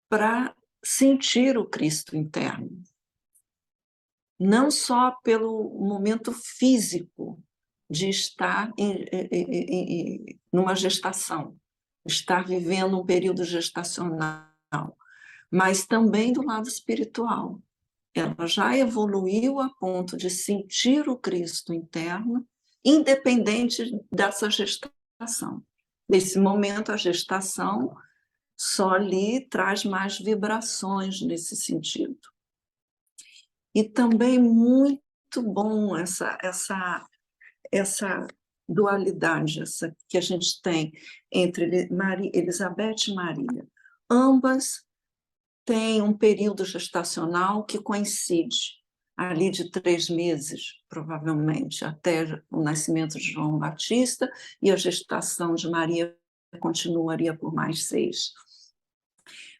B: para sentir o Cristo interno. Não só pelo momento físico de estar numa gestação, estar vivendo um período gestacional, mas também do lado espiritual. Ela já evoluiu a ponto de sentir o Cristo interno, independente dessa gestação. Nesse momento, a gestação só lhe traz mais vibrações nesse sentido. E também muito bom essa dualidade que a gente tem entre Elizabeth e Maria. Ambas têm um período gestacional que coincide ali de 3 meses, provavelmente, até o nascimento de João Batista, e a gestação de Maria continuaria por mais 6.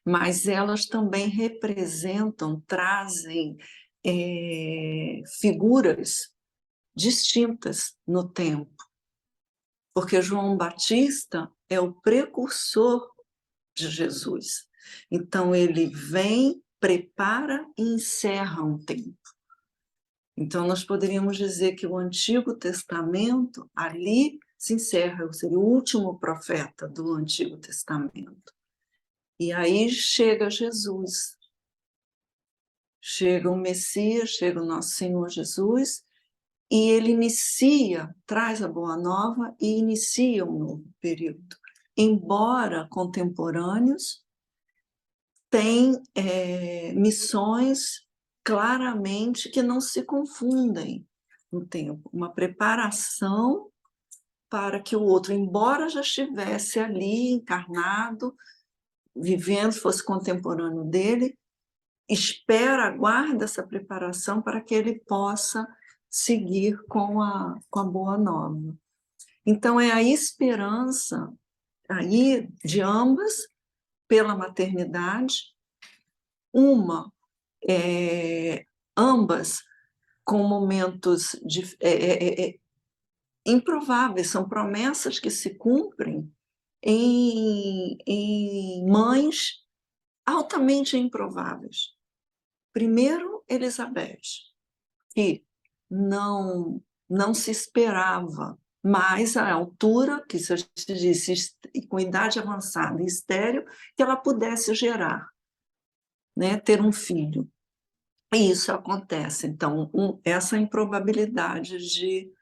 B: Mas elas também representam, trazem figuras distintas no tempo, porque João Batista é o precursor de Jesus. Então, ele vem, prepara e encerra um tempo. Então, nós poderíamos dizer que o Antigo Testamento, ali se encerra, seria o último profeta do Antigo Testamento. E aí chega Jesus, chega o Messias, chega o nosso Senhor Jesus, e ele traz a Boa Nova e inicia um novo período. Embora contemporâneos, tem missões claramente que não se confundem no tempo. Uma preparação para que o outro, embora já estivesse ali encarnado, vivendo, fosse contemporâneo dele, aguarda essa preparação para que ele possa seguir com a Boa Nova. Então, é a esperança aí de ambas, pela maternidade, ambas com momentos improváveis, são promessas que se cumprem em mães altamente improváveis. Primeiro, Elizabeth, que não se esperava mais a altura, que se disse, com idade avançada e estéril, que ela pudesse gerar, né, ter um filho. E isso acontece. Então, essa improbabilidade de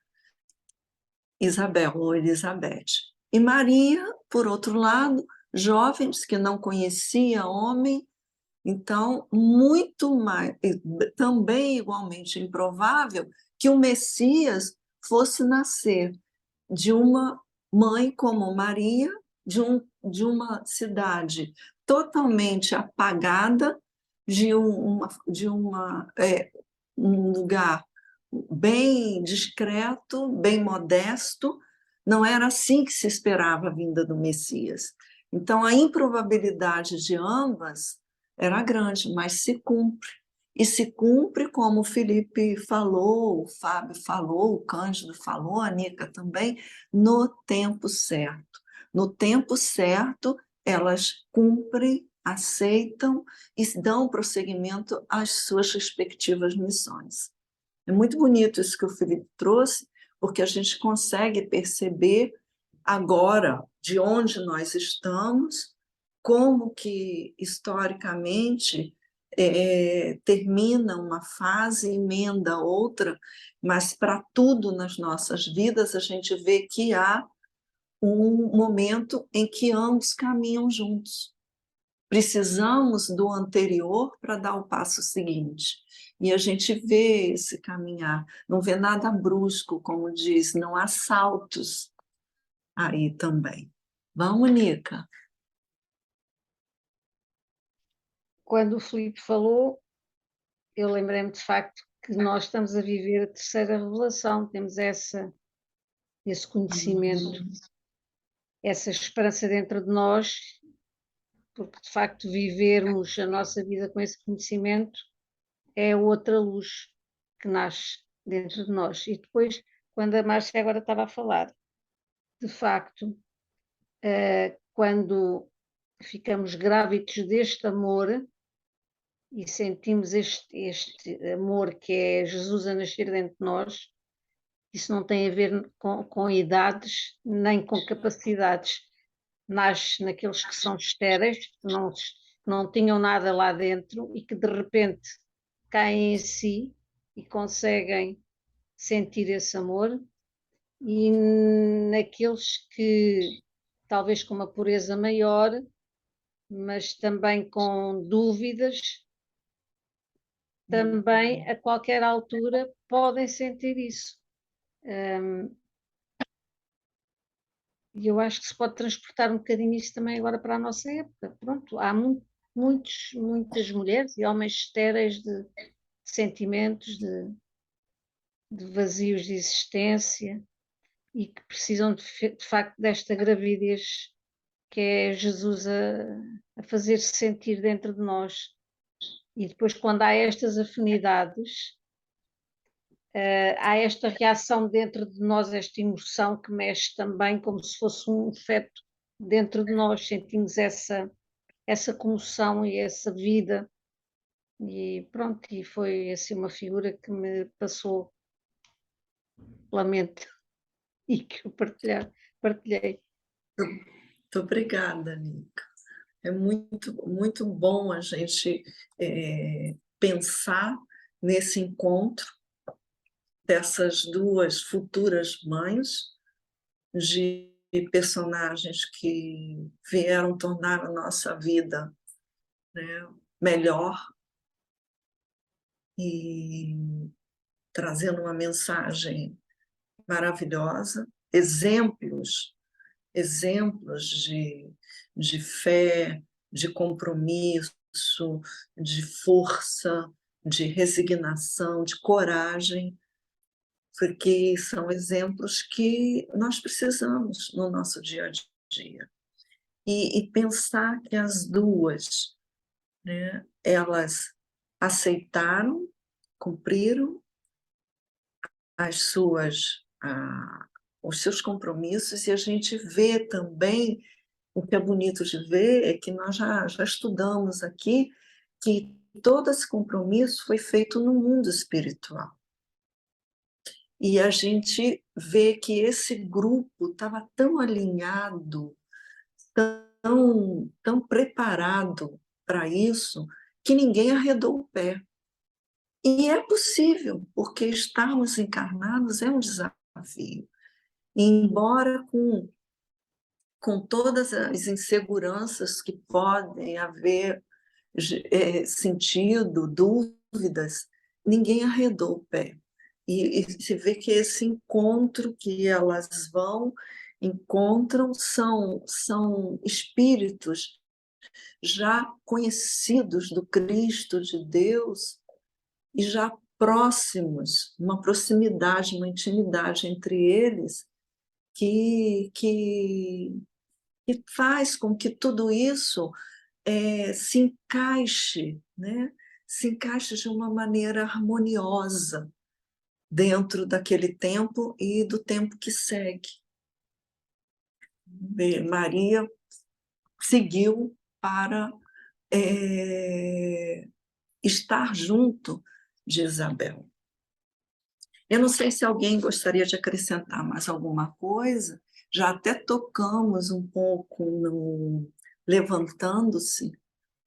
B: Isabel ou Elizabeth. E Maria, por outro lado, jovens que não conhecia homem, então, muito mais, também igualmente improvável, que o Messias fosse nascer de uma mãe como Maria, de uma cidade totalmente apagada, de um lugar bem discreto, bem modesto. Não era assim que se esperava a vinda do Messias. Então, a improbabilidade de ambas era grande, mas se cumpre. E se cumpre, como o Felipe falou, o Fábio falou, o Cândido falou, a Nica também, no tempo certo. No tempo certo, elas cumprem, aceitam e dão prosseguimento às suas respectivas missões. É muito bonito isso que o Felipe trouxe, porque a gente consegue perceber agora de onde nós estamos, como que, historicamente, termina uma fase e emenda outra, mas para tudo nas nossas vidas a gente vê que há um momento em que ambos caminham juntos. Precisamos do anterior para dar o passo seguinte. E a gente vê esse caminhar, não vê nada brusco, como diz, não há saltos aí também. Vamos, Nica?
A: Quando o Filipe falou, eu lembrei-me de facto que nós estamos a viver a terceira revelação, temos esse conhecimento, essa esperança dentro de nós, porque de facto vivermos a nossa vida com esse conhecimento é outra luz que nasce dentro de nós. E depois, quando a Márcia agora estava a falar, de facto, quando ficamos grávidos deste amor e sentimos este amor que é Jesus a nascer dentro de nós, isso não tem a ver com idades nem com capacidades. Nasce naqueles que são estéreis, que não tinham nada lá dentro e que de repente caem em si e conseguem sentir esse amor, e naqueles que talvez com uma pureza maior, mas também com dúvidas, também a qualquer altura podem sentir isso. E eu acho que se pode transportar um bocadinho isso também agora para a nossa época. Pronto, há muitas mulheres e homens estéreis de sentimentos, de vazios de existência e que precisam de facto desta gravidez que é Jesus a fazer-se sentir dentro de nós. E depois, quando há estas afinidades, há esta reação dentro de nós, esta emoção que mexe também como se fosse um feto dentro de nós, sentimos essa comoção e essa vida E pronto, e foi assim uma figura que me passou pela mente e que eu partilhei.
B: Muito obrigada, Nica. É muito, muito bom a gente pensar nesse encontro dessas duas futuras mães, de personagens que vieram tornar a nossa vida, né, melhor e trazendo uma mensagem maravilhosa, exemplos de fé, de compromisso, de força, de resignação, de coragem, porque são exemplos que nós precisamos no nosso dia a dia. E pensar que as duas, né, elas aceitaram, cumpriram os seus compromissos, e a gente vê também, o que é bonito de ver é que nós já estudamos aqui que todo esse compromisso foi feito no mundo espiritual. E a gente vê que esse grupo estava tão alinhado, tão preparado para isso, que ninguém arredou o pé. E é possível, porque estarmos encarnados é um desafio. E embora com todas as inseguranças que podem haver sentido, dúvidas, ninguém arredou o pé. E se vê que esse encontro que elas encontram são espíritos já conhecidos do Cristo, de Deus, e já próximos, uma proximidade, uma intimidade entre eles, que faz com que tudo isso se encaixe, né? Se encaixe de uma maneira harmoniosa dentro daquele tempo e do tempo que segue. Maria seguiu para estar junto de Isabel. Eu não sei se alguém gostaria de acrescentar mais alguma coisa, já até tocamos um pouco no levantando-se,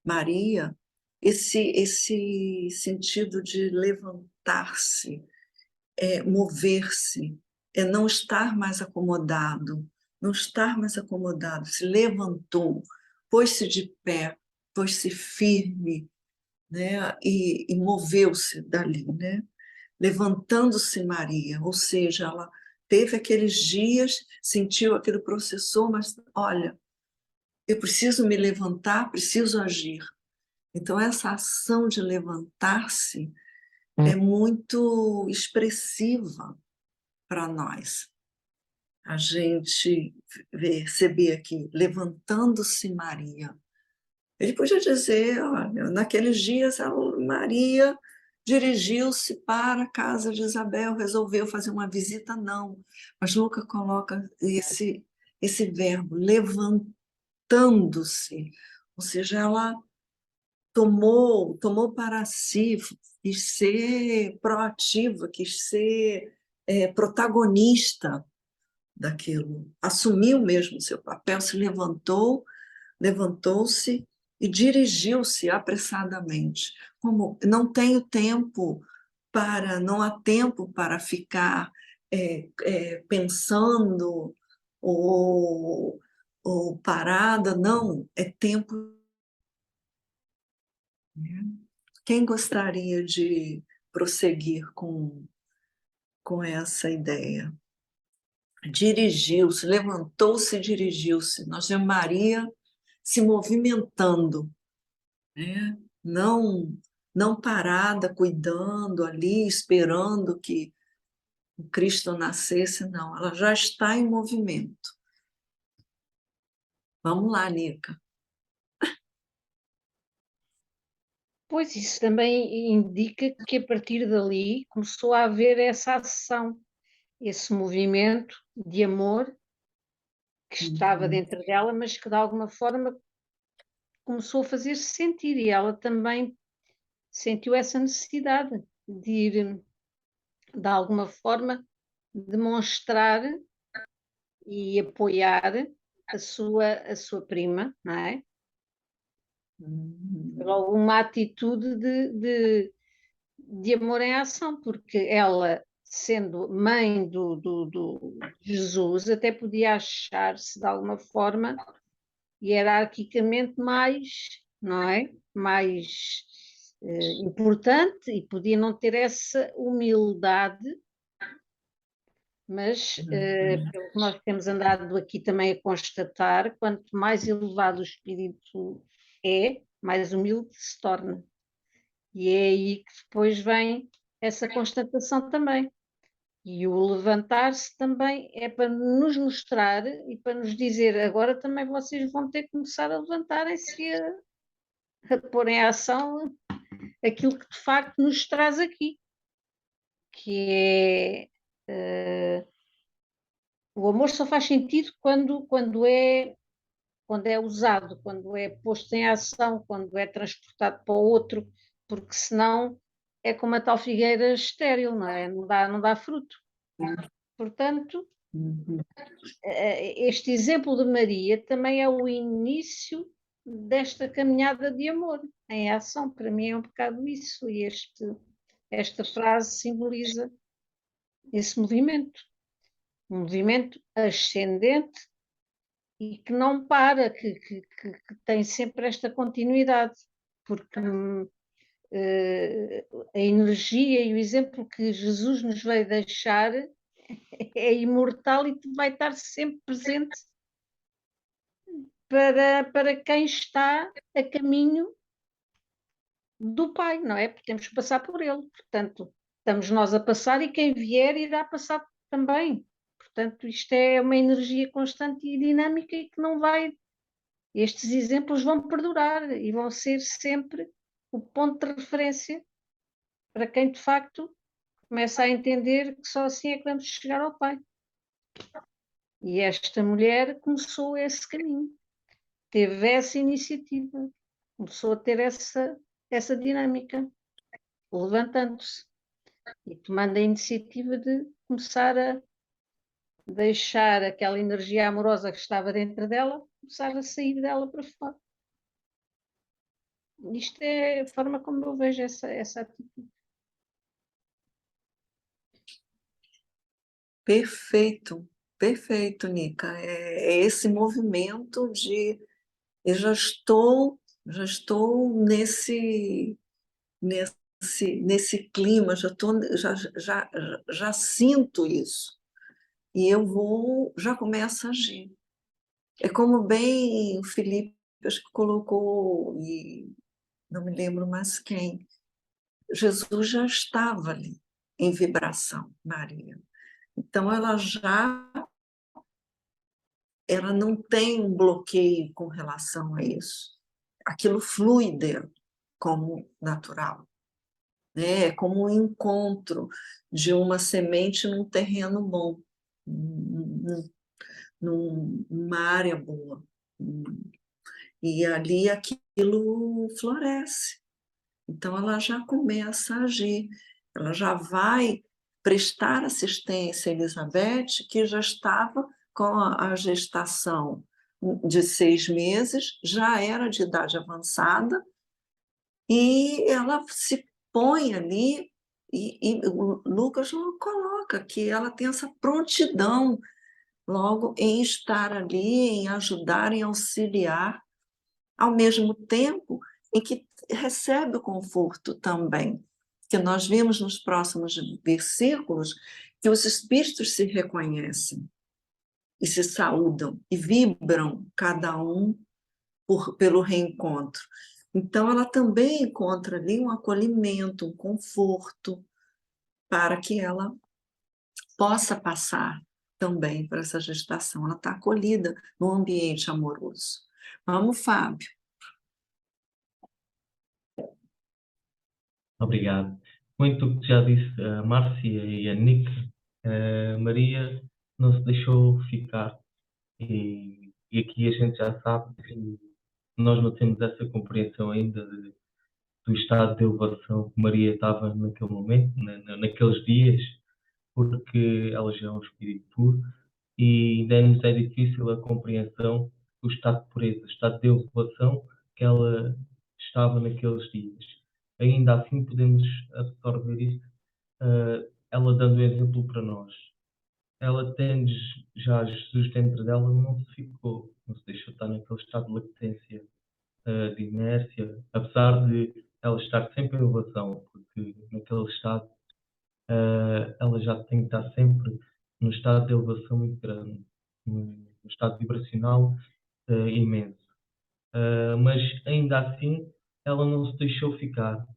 B: Maria, esse sentido de levantar-se, mover-se, não estar mais acomodado, se levantou, pôs-se de pé, pôs-se firme, né? E moveu-se dali, né? Levantando-se Maria, ou seja, ela teve aqueles dias, sentiu aquilo, processou, mas olha, eu preciso me levantar, preciso agir. Então, essa ação de levantar-se é muito expressiva para nós. A gente perceber aqui, levantando-se Maria. Ele podia dizer, olha, naqueles dias Maria dirigiu-se para a casa de Isabel, resolveu fazer uma visita, não. Mas Lucas coloca esse verbo, levantando-se. Ou seja, ela tomou para si, quis ser proativa, quis ser protagonista daquilo, assumiu mesmo o seu papel, se levantou-se e dirigiu-se apressadamente. Como não há tempo para ficar pensando ou parada, não, é tempo. Quem gostaria de prosseguir com essa ideia? Dirigiu-se, levantou-se e dirigiu-se. Nós vemos Maria se movimentando, né? Não parada, cuidando ali, esperando que o Cristo nascesse, não. Ela já está em movimento. Vamos lá, Nica.
A: Pois isso também indica que a partir dali começou a haver essa ação, esse movimento de amor que estava dentro dela, mas que de alguma forma começou a fazer-se sentir, e ela também sentiu essa necessidade de ir, de alguma forma, demonstrar e apoiar a sua prima, não é? Por alguma atitude de amor em ação, porque ela, sendo mãe do Jesus, até podia achar-se de alguma forma hierarquicamente mais, não é? Mais importante e podia não ter essa humildade, mas pelo que nós temos andado aqui também a constatar, quanto mais elevado o espírito é, mais humilde se torna. E é aí que depois vem essa constatação também. E o levantar-se também é para nos mostrar e para nos dizer: agora também vocês vão ter que começar a levantarem-se e a pôr em ação aquilo que de facto nos traz aqui, que é o amor só faz sentido quando é usado, quando é posto em ação, quando é transportado para o outro, porque senão é como a tal figueira estéril, não é? Não dá fruto. Portanto, este exemplo de Maria também é o início desta caminhada de amor em ação. Para mim é um bocado isso, e esta frase simboliza esse movimento. Um movimento ascendente e que não para, que tem sempre esta continuidade, porque a energia e o exemplo que Jesus nos veio deixar é imortal e vai estar sempre presente para quem está a caminho do Pai, não é? Porque temos que passar por ele. Portanto, estamos nós a passar e quem vier irá passar também. Portanto, isto é uma energia constante e dinâmica e que não vai. Estes exemplos vão perdurar e vão ser sempre o ponto de referência para quem de facto começa a entender que só assim é que vamos chegar ao Pai. E esta mulher começou esse caminho, teve essa iniciativa, começou a ter essa dinâmica, levantando-se e tomando a iniciativa de começar a deixar aquela energia amorosa que estava dentro dela, começar a sair dela para fora. Isto é a forma como eu vejo essa atitude.
B: Perfeito, perfeito, Nica. É esse movimento de eu já estou nesse clima, já sinto isso. E já começo a agir. É como bem o Felipe, acho que colocou, e não me lembro mais quem, Jesus já estava ali, em vibração, Maria. Então, ela não tem um bloqueio com relação a isso. Aquilo flui dela como natural. Né? É como um encontro de uma semente num terreno bom, numa área boa. E ali aquilo floresce. Então, ela já começa a agir, ela já vai prestar assistência a Elizabeth, que já estava com a gestação de 6 meses, já era de idade avançada, e ela se põe ali, e o Lucas coloca que ela tem essa prontidão logo em estar ali, em ajudar, em auxiliar, ao mesmo tempo em que recebe o conforto também, que nós vimos nos próximos versículos que os espíritos se reconhecem e se saúdam e vibram cada um pelo reencontro. Então, ela também encontra ali um acolhimento, um conforto, para que ela possa passar também por essa gestação. Ela está acolhida num ambiente amoroso. Vamos, Fábio.
F: Obrigado. Muito o que já disse a Márcia e a Nick, Maria não se deixou ficar. E aqui a gente já sabe que nós não temos essa compreensão ainda do estado de elevação que Maria estava naquele momento, naqueles dias, porque ela já é um espírito puro e ainda é difícil a compreensão do estado de pureza, estado de elevação que ela estava naqueles dias. Ainda assim podemos absorver isso, ela dando um exemplo para nós. Ela tendo já Jesus dentro dela, não se ficou, não se deixou estar naquele estado de latência, de inércia, apesar de ela estar sempre em elevação, porque naquele estado ela já tem que estar sempre num estado de elevação muito grande, num estado vibracional imenso. Mas ainda assim, ela não se deixou ficar.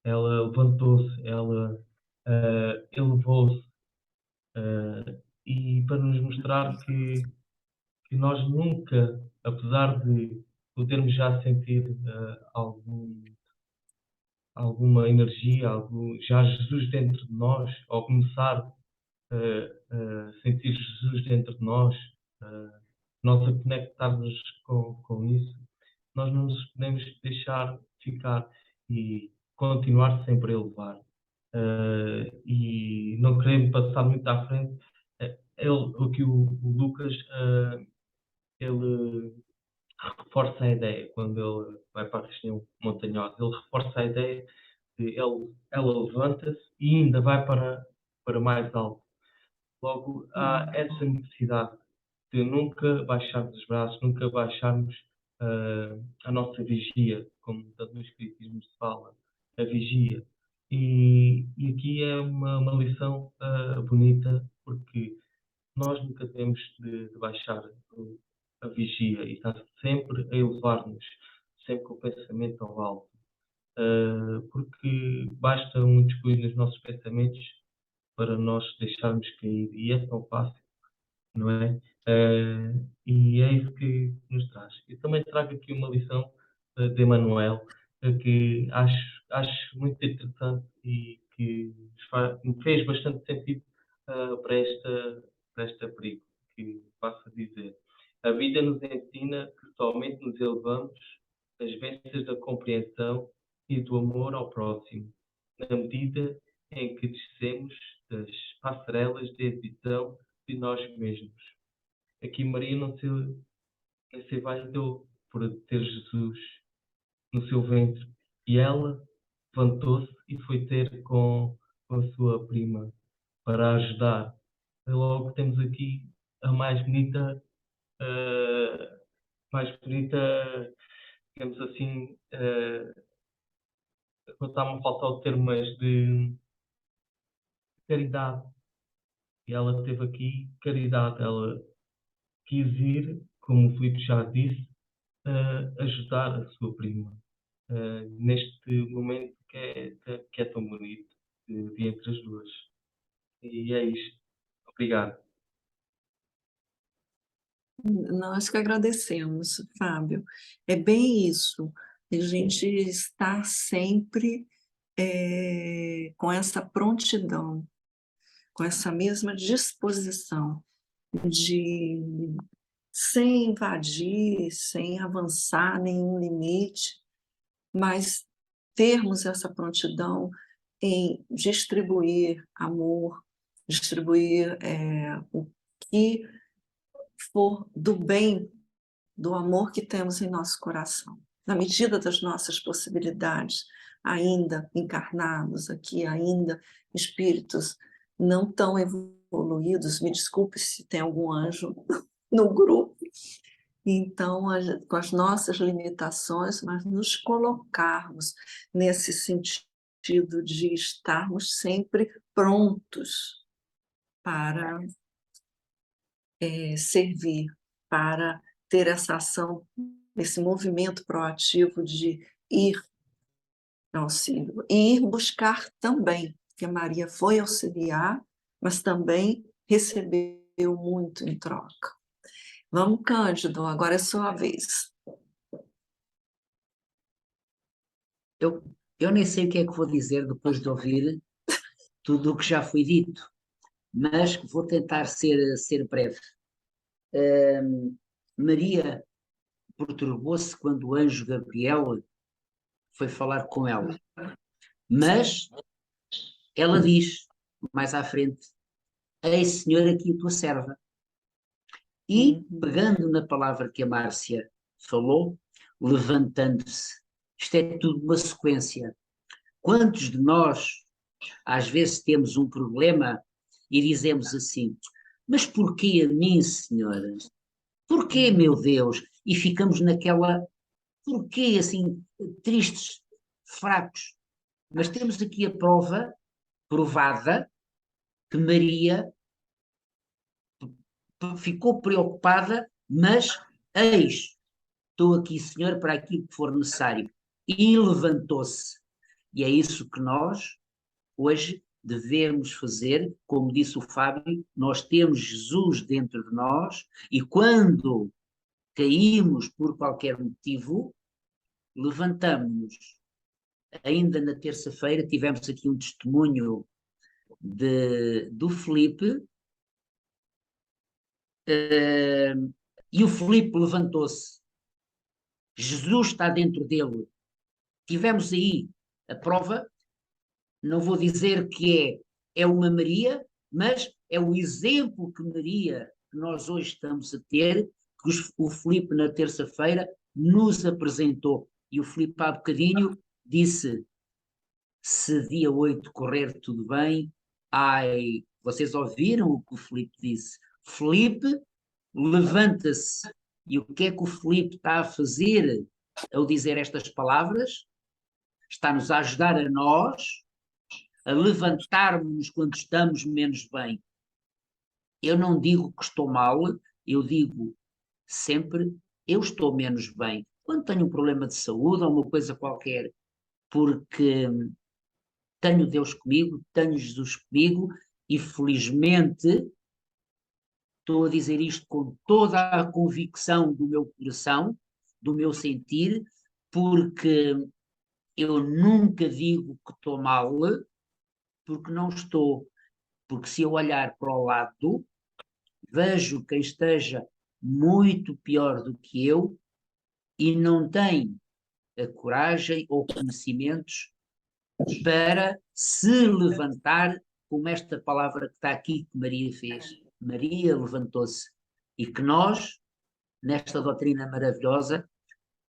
F: Ela levantou-se, ela elevou-se, e para nos mostrar que nós nunca, apesar de podermos já sentir alguma energia, já Jesus dentro de nós, ao começar a sentir Jesus dentro de nós, nós a conectarmos com isso, nós não nos podemos deixar ficar e continuar sempre a elevar. E não querendo passar muito à frente, aqui o Lucas, ele reforça a ideia, quando ele vai para a região montanhosa, ele reforça a ideia de ela levanta-se e ainda vai para mais alto. Logo, há essa necessidade de nunca baixarmos os braços, nunca baixarmos a nossa vigia, como tanto no Espiritismo se fala, a vigia. E aqui é uma lição bonita, porque nós nunca temos de baixar a vigia e estar sempre a elevar-nos, sempre com o pensamento ao alto. Porque basta um descuido nos nossos pensamentos para nós deixarmos cair, e é tão fácil, não é? E é isso que nos traz. Eu também trago aqui uma lição de Emmanuel, que acho muito interessante e que me fez bastante sentido para esta perigo, que passo a dizer. A vida nos ensina que somente nos elevamos das vestes da compreensão e do amor ao próximo, na medida em que descemos das passarelas de exibição de nós mesmos. Aqui Maria não se validou por ter Jesus no seu ventre, e ela levantou-se e foi ter com a sua prima para ajudar. E logo temos aqui a mais bonita, digamos assim, não está-me a faltar o termo, mas de caridade. E ela teve aqui caridade, ela quis ir, como o Filipe já disse, ajudar a sua prima neste momento que é tão bonito de entre as duas. E é isto. Obrigado.
B: Nós que agradecemos, Fábio. É bem isso. A gente está sempre com essa prontidão, com essa mesma disposição de, sem invadir, sem avançar nenhum limite, mas termos essa prontidão em distribuir amor, distribuir o que for do bem, do amor que temos em nosso coração, na medida das nossas possibilidades, ainda encarnados aqui, ainda espíritos não tão evoluídos, me desculpe se tem algum anjo no grupo, então, com as nossas limitações, mas nos colocarmos nesse sentido de estarmos sempre prontos para servir, para ter essa ação, esse movimento proativo de ir ao auxílio e ir buscar também, porque Maria foi auxiliar, mas também recebeu muito em troca. Vamos, Cândido, agora é sua vez.
E: Eu nem sei o que é que vou dizer depois de ouvir tudo o que já foi dito, mas vou tentar ser breve. Maria perturbou-se quando o anjo Gabriel foi falar com ela. Mas ela diz, mais à frente, eis, Senhor, aqui a tua serva. E, pegando na palavra que a Márcia falou, levantando-se. Isto é tudo uma sequência. Quantos de nós, às vezes, temos um problema e dizemos assim, mas porquê a mim, Senhora? Porquê, meu Deus? E ficamos naquela, porquê, assim, tristes, fracos. Mas temos aqui a prova, provada, que Maria ficou preocupada, mas eis, estou aqui, Senhor, para aquilo que for necessário. E levantou-se. E é isso que nós, hoje, devemos fazer. Como disse o Fábio, nós temos Jesus dentro de nós e quando caímos por qualquer motivo, levantamos-nos. Ainda na terça-feira tivemos aqui um testemunho do Felipe, e o Felipe levantou-se. Jesus está dentro dele. Tivemos aí a prova, não vou dizer que é uma Maria, mas é o exemplo que Maria, que nós hoje estamos a ter, que o Filipe na terça-feira nos apresentou. E o Filipe há bocadinho disse, se dia 8 correr tudo bem, ai, vocês ouviram o que o Filipe disse? Filipe levanta-se. E o que é que o Filipe está a fazer ao dizer estas palavras? Está-nos a ajudar a nós a levantarmos quando estamos menos bem. Eu não digo que estou mal, eu digo sempre, eu estou menos bem. Quando tenho um problema de saúde ou uma coisa qualquer, porque tenho Deus comigo, tenho Jesus comigo e felizmente estou a dizer isto com toda a convicção do meu coração, do meu sentir, porque eu nunca digo que estou mal, porque não estou. Porque se eu olhar para o lado, vejo quem esteja muito pior do que eu e não tem a coragem ou conhecimentos para se levantar, como esta palavra que está aqui que Maria fez. Maria levantou-se. E que nós, nesta doutrina maravilhosa,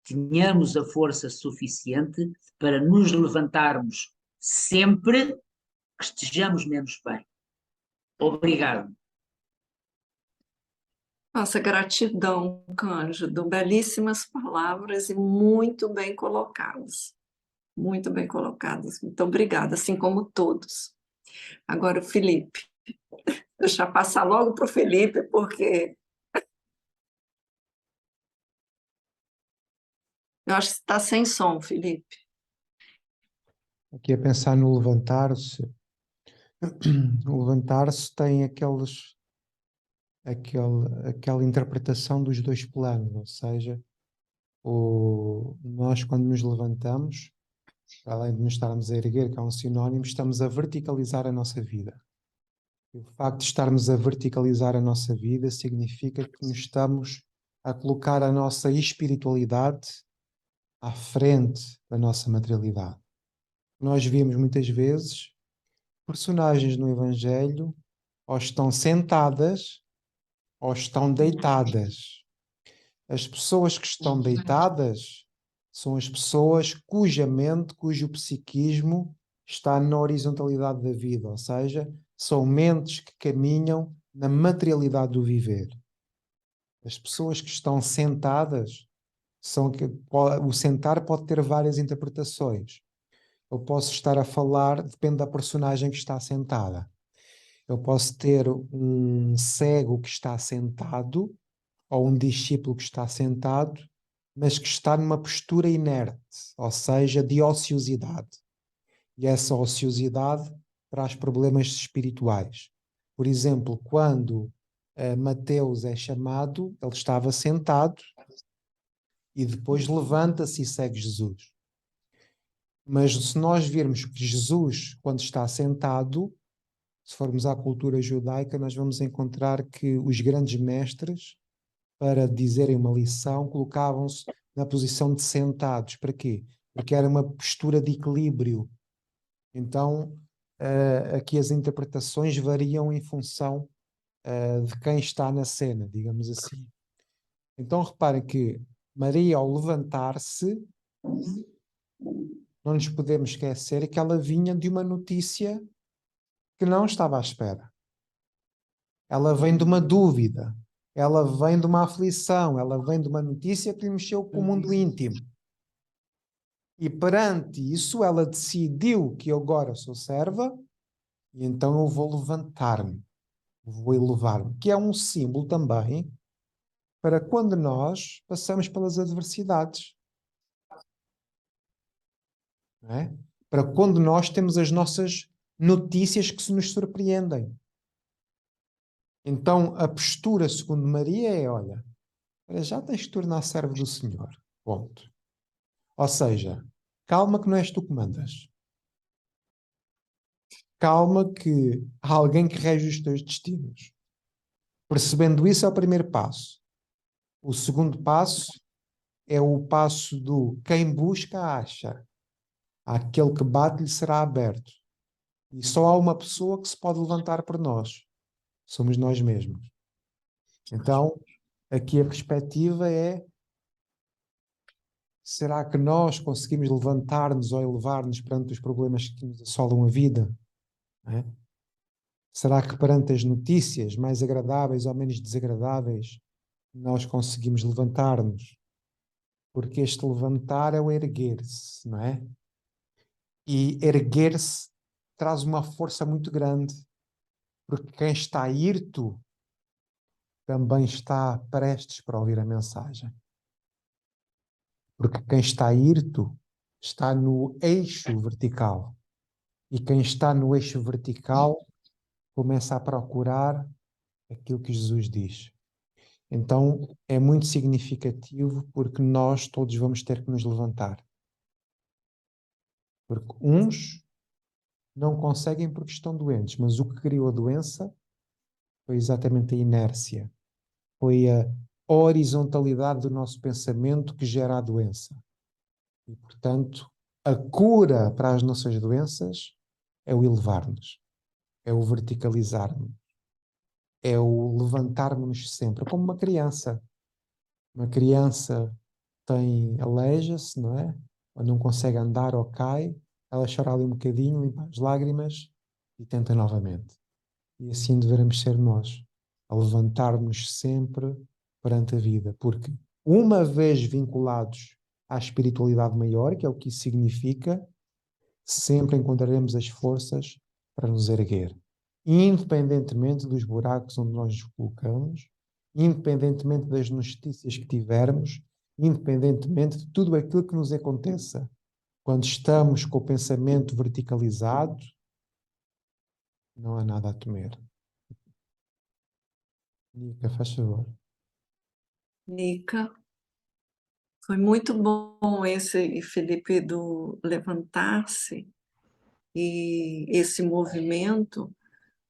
E: tenhamos a força suficiente para nos levantarmos sempre que estejamos menos bem. Obrigado.
B: Nossa gratidão, Cândido. Belíssimas palavras e muito bem colocadas. Muito bem colocadas. Muito obrigada, assim como todos. Agora o Felipe. Deixa eu passar logo para o Felipe, porque eu acho que está sem som, Felipe.
C: Aqui a pensar no levantar-se. O levantar-se tem aquela interpretação dos dois planos, ou seja, nós quando nos levantamos, além de nos estarmos a erguer, que é um sinónimo, estamos a verticalizar a nossa vida. E o facto de estarmos a verticalizar a nossa vida significa que nos estamos a colocar a nossa espiritualidade à frente da nossa materialidade. Nós vimos muitas vezes personagens no Evangelho ou estão sentadas ou estão deitadas. As pessoas que estão deitadas são as pessoas cuja mente, cujo psiquismo está na horizontalidade da vida, ou seja, são mentes que caminham na materialidade do viver. As pessoas que estão sentadas, o sentar pode ter várias interpretações. Eu posso estar a falar, depende da personagem que está sentada. Eu posso ter um cego que está sentado, ou um discípulo que está sentado, mas que está numa postura inerte, ou seja, de ociosidade. E essa ociosidade traz problemas espirituais. Por exemplo, quando Mateus é chamado, ele estava sentado e depois levanta-se e segue Jesus. Mas se nós virmos que Jesus, quando está sentado, se formos à cultura judaica, nós vamos encontrar que os grandes mestres, para dizerem uma lição, colocavam-se na posição de sentados. Para quê? porque era uma postura de equilíbrio. Então, aqui as interpretações variam em função de quem está na cena, digamos assim. Então, reparem que Maria, ao levantar-se, não nos podemos esquecer que ela vinha de uma notícia que não estava à espera. Ela vem de uma dúvida, ela vem de uma aflição, ela vem de uma notícia que lhe mexeu com o mundo íntimo. E perante isso, ela decidiu que eu agora sou serva e então eu vou levantar-me, vou elevar-me, que é um símbolo também para quando nós passamos pelas adversidades. Não é? Para quando nós temos as nossas notícias que se nos surpreendem. Então, a postura, segundo Maria, é: olha, já tens de tornar servo do Senhor. Ponto. Ou seja, calma que não és tu que mandas. Calma que há alguém que rege os teus destinos. Percebendo isso é o primeiro passo. O segundo passo é o passo do quem busca, acha. Aquele que bate lhe será aberto. E só há uma pessoa que se pode levantar por nós. Somos nós mesmos. Então, aqui a perspectiva é: será que nós conseguimos levantar-nos ou elevar-nos perante os problemas que nos assolam a vida? Não é? Será que perante as notícias mais agradáveis ou menos desagradáveis nós conseguimos levantar-nos? Porque este levantar é o erguer-se, não é? E erguer-se traz uma força muito grande, porque quem está hirto também está prestes para ouvir a mensagem. Porque quem está hirto está no eixo vertical. E quem está no eixo vertical começa a procurar aquilo que Jesus diz. Então é muito significativo, porque nós todos vamos ter que nos levantar. Porque uns não conseguem porque estão doentes, mas o que criou a doença foi exatamente a inércia. Foi a horizontalidade do nosso pensamento que gera a doença. E, portanto, a cura para as nossas doenças é o elevar-nos, é o verticalizar-nos, é o levantar-nos sempre, como uma criança. Uma criança aleija-se, não é? Ou não consegue andar ou cai, ela chora ali um bocadinho, limpa as lágrimas e tenta novamente. E assim devemos ser nós, a levantar-nos sempre perante a vida, porque uma vez vinculados à espiritualidade maior, que é o que isso significa, sempre encontraremos as forças para nos erguer, independentemente dos buracos onde nós nos colocamos, independentemente das notícias que tivermos, independentemente de tudo aquilo que nos aconteça. Quando estamos com o pensamento verticalizado, não há nada a temer. Nica, faz favor.
B: Nica, foi muito bom esse, Felipe, do levantar-se e esse movimento,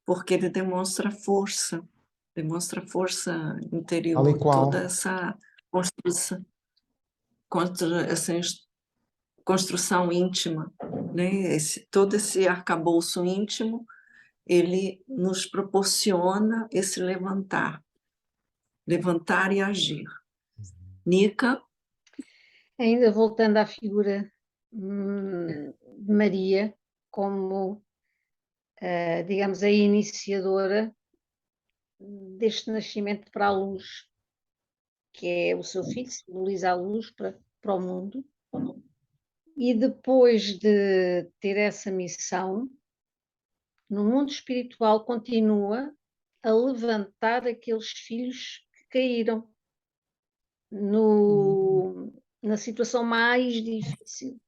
B: porque ele demonstra força
C: Tal e
B: interior,
C: qual.
B: toda essa construção, essa construção íntima, né? Todo esse arcabouço íntimo, ele nos proporciona esse levantar e agir. Nica?
A: Ainda voltando à figura de Maria como, digamos, a iniciadora deste nascimento para a luz, que é o seu filho, simboliza a luz para o mundo. E depois de ter essa missão, no mundo espiritual continua a levantar aqueles filhos que caíram na situação mais difícil,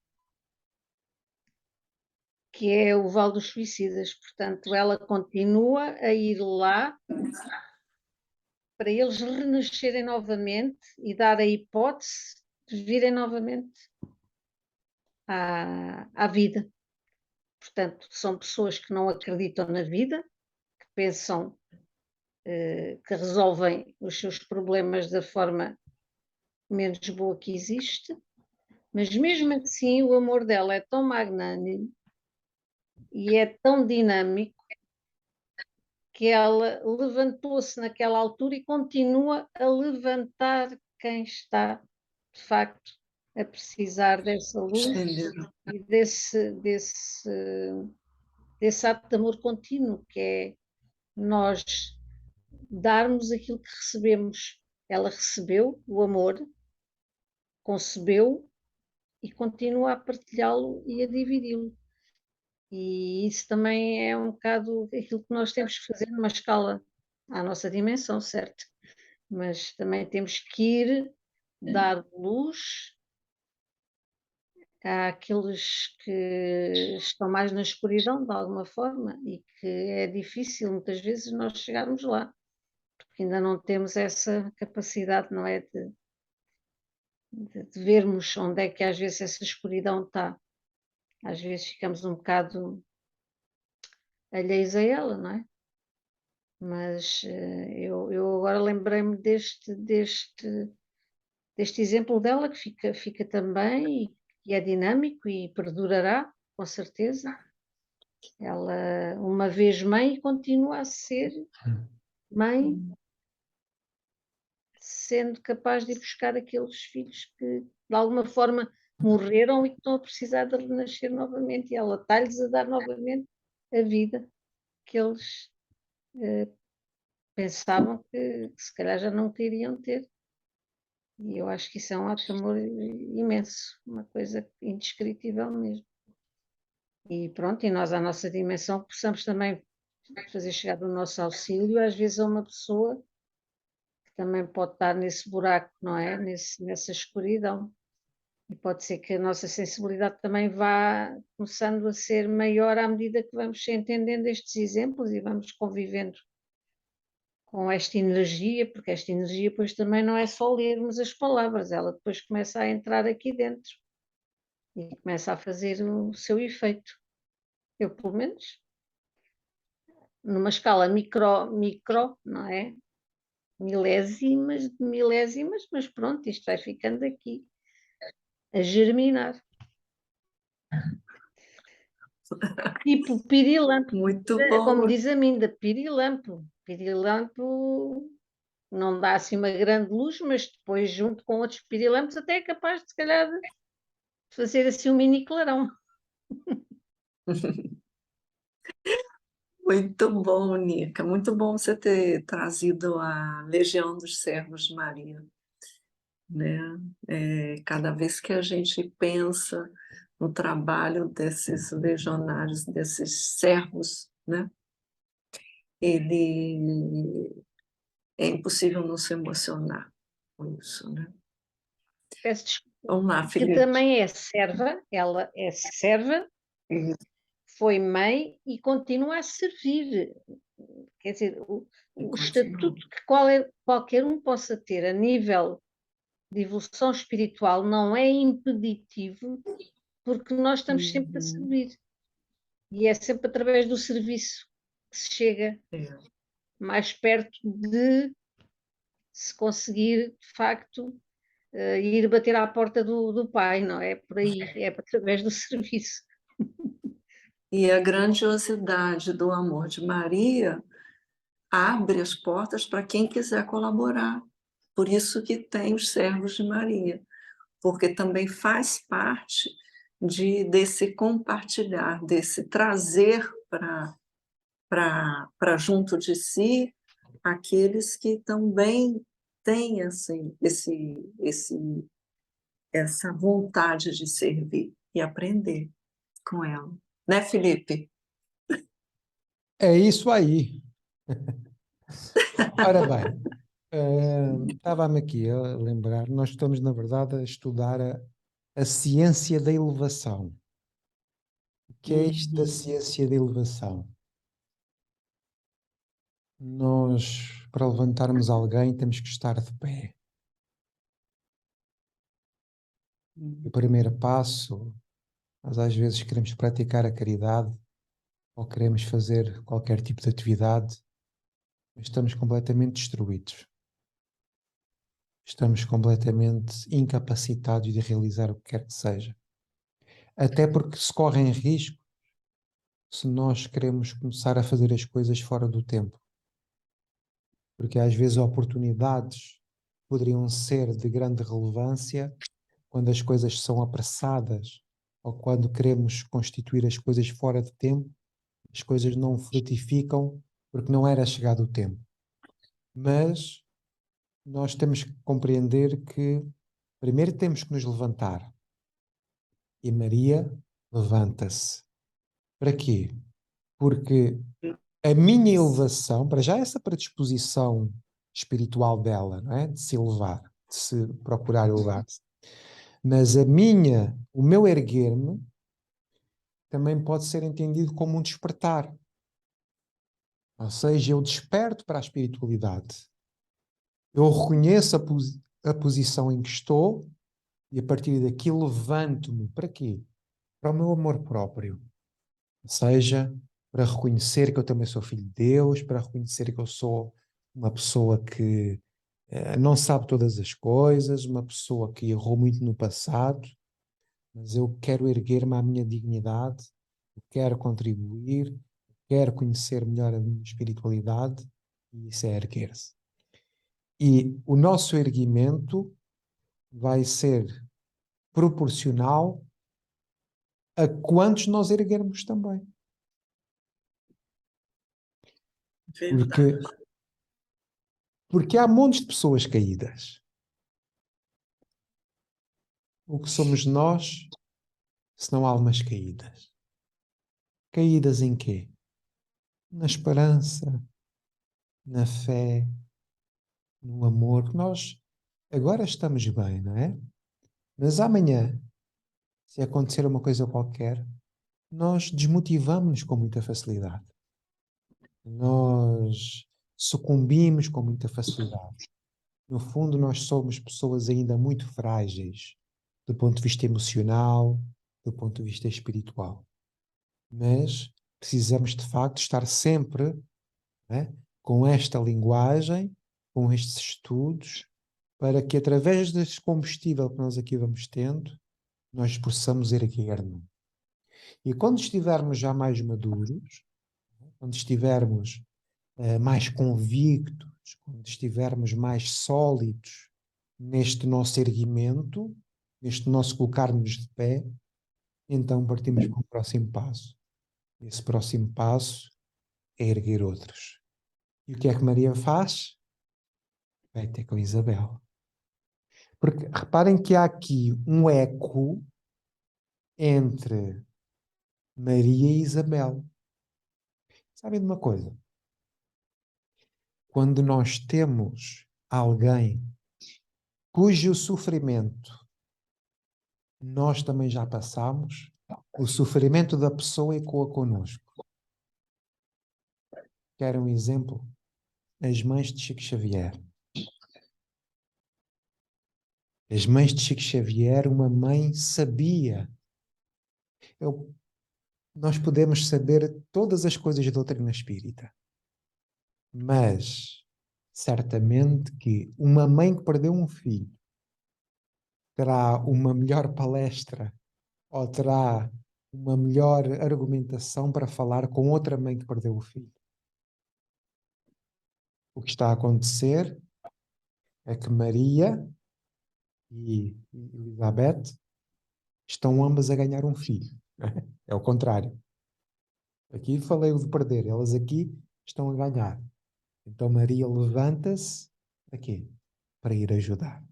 A: que é o Vale dos Suicidas. Portanto, ela continua a ir lá para eles renascerem novamente e dar a hipótese de virem novamente à vida. Portanto, são pessoas que não acreditam na vida, que pensam que resolvem os seus problemas da forma menos boa que existe, Mas mesmo assim, o amor dela é tão magnânimo e é tão dinâmico que ela levantou-se naquela altura e continua a levantar quem está, de facto, a precisar dessa luz
B: Estendendo.
A: e desse ato de amor contínuo, que é nós darmos aquilo que recebemos. Ela recebeu o amor, concebeu e continua a partilhá-lo e a dividi-lo. E isso também é um bocado aquilo que nós temos que fazer numa escala à nossa dimensão, certo? Mas também temos que ir dar luz àqueles que estão mais na escuridão, de alguma forma, e que é difícil muitas vezes nós chegarmos lá, porque ainda não temos essa capacidade, não é? De vermos onde é que às vezes essa escuridão está. Às vezes ficamos um bocado alheios a ela, não é? Mas eu agora lembrei-me deste exemplo dela, que fica também e é dinâmico e perdurará, com certeza. Ela, uma vez mãe, continua a ser mãe, sendo capaz de ir buscar aqueles filhos que, de alguma forma, morreram e que estão a precisar de renascer novamente. E ela está-lhes a dar novamente a vida que eles pensavam que se calhar já não queriam ter. E eu acho que isso é um ato de amor imenso, uma coisa indescritível mesmo. E pronto, e nós, à nossa dimensão, possamos também fazer chegar o nosso auxílio, às vezes, a uma pessoa que também pode estar nesse buraco, não é? Nessa escuridão. E pode ser que a nossa sensibilidade também vá começando a ser maior à medida que vamos entendendo estes exemplos e vamos convivendo com esta energia, porque esta energia depois também não é só lermos as palavras, ela depois começa a entrar aqui dentro e começa a fazer o seu efeito. Eu, pelo menos, numa escala micro, não é? Milésimas de milésimas, mas pronto, isto vai ficando aqui, a germinar. Tipo pirilampo,
B: Muito
A: como
B: bom.
A: diz a Minda, pirilampo. Pirilampo não dá assim uma grande luz, mas depois, junto com outros pirilampos, até é capaz de, se calhar, de fazer assim um mini clarão.
B: Muito bom, Nica. Muito bom você ter trazido a Legião dos Servos de Maria, né? Cada vez que a gente pensa no trabalho desses legionários, desses servos, né? É impossível não se emocionar com isso, né?
A: Peço desculpa,
B: Vamos lá,
A: que
B: Felipe.
A: também é serva, ela é serva, foi mãe e continua a servir. Quer dizer, o estatuto que qualquer um possa ter a nível de evolução espiritual não é impeditivo, porque nós estamos sempre a servir. E é sempre através do serviço que se chega mais perto de se conseguir, de facto, ir bater à porta do Pai, não é por aí, é através do serviço.
B: E a grandiosidade do amor de Maria abre as portas para quem quiser colaborar. Por isso que tem os servos de Maria, porque também faz parte desse compartilhar, desse trazer para junto de si aqueles que também têm assim, essa vontade de servir e aprender com ela. Né, Felipe?
C: É isso aí. Ora bem, estava-me aqui a lembrar, nós estamos, na verdade, a estudar a ciência da elevação. O que é isto da ciência da elevação? Nós, para levantarmos alguém, temos que estar de pé. O primeiro passo, nós às vezes queremos praticar a caridade ou queremos fazer qualquer tipo de atividade, mas estamos completamente destruídos. estamos completamente incapacitados de realizar o que quer que seja. Até porque se correm risco se nós queremos começar a fazer as coisas fora do tempo. Porque às vezes oportunidades poderiam ser de grande relevância quando as coisas são apressadas ou quando queremos constituir as coisas fora de tempo, as coisas não frutificam porque não era chegado o tempo. Mas nós temos que compreender que primeiro temos que nos levantar. E Maria levanta-se. Para quê? Porque a minha elevação, para já essa predisposição espiritual dela, não é? De se elevar, de se procurar elevar-se. Mas o meu erguer-me também pode ser entendido como um despertar. Ou seja, eu desperto para a espiritualidade. Eu reconheço a posição em que estou e a partir daqui levanto-me. Para quê? Para o meu amor próprio. Ou seja, para reconhecer que eu também sou filho de Deus, para reconhecer que eu sou uma pessoa que não sabe todas as coisas, uma pessoa que errou muito no passado, mas eu quero erguer-me à minha dignidade, eu quero contribuir, quero conhecer melhor a minha espiritualidade, e isso é erguer-se. E o nosso erguimento vai ser proporcional a quantos nós erguermos também. Porque há montes de pessoas caídas. O que somos nós, se não almas caídas? Caídas em quê? Na esperança, na fé, no amor. Nós agora estamos bem, não é? Mas amanhã, se acontecer uma coisa qualquer, nós desmotivamos-nos com muita facilidade. Nós sucumbimos com muita facilidade. No fundo, nós somos pessoas ainda muito frágeis, do ponto de vista emocional, do ponto de vista espiritual. Mas precisamos, de facto, estar sempre, né, com esta linguagem, com estes estudos, para que, através deste combustível que nós aqui vamos tendo, nós possamos erguer-nos. E quando estivermos já mais maduros, quando estivermos mais convictos, quando estivermos mais sólidos neste nosso erguimento, neste nosso colocar-nos de pé, então partimos para o próximo passo. Esse próximo passo é erguer outros. E o que é que Maria faz? Vai ter com Isabel. Porque reparem que há aqui um eco entre Maria e Isabel. Sabem de uma coisa? Quando nós temos alguém cujo sofrimento nós também já passamos, o sofrimento da pessoa ecoa connosco. Quero um exemplo? As mães de Chico Xavier. As mães de Chico Xavier, uma mãe sabia. Nós podemos saber todas as coisas da doutrina espírita, mas certamente que uma mãe que perdeu um filho terá uma melhor palestra ou terá uma melhor argumentação para falar com outra mãe que perdeu o filho. O que está a acontecer é que Maria e Elizabeth estão ambas a ganhar um filho. É o contrário. Aqui falei de perder, elas aqui estão a ganhar. Então Maria levanta-se para quê? Para ir ajudar.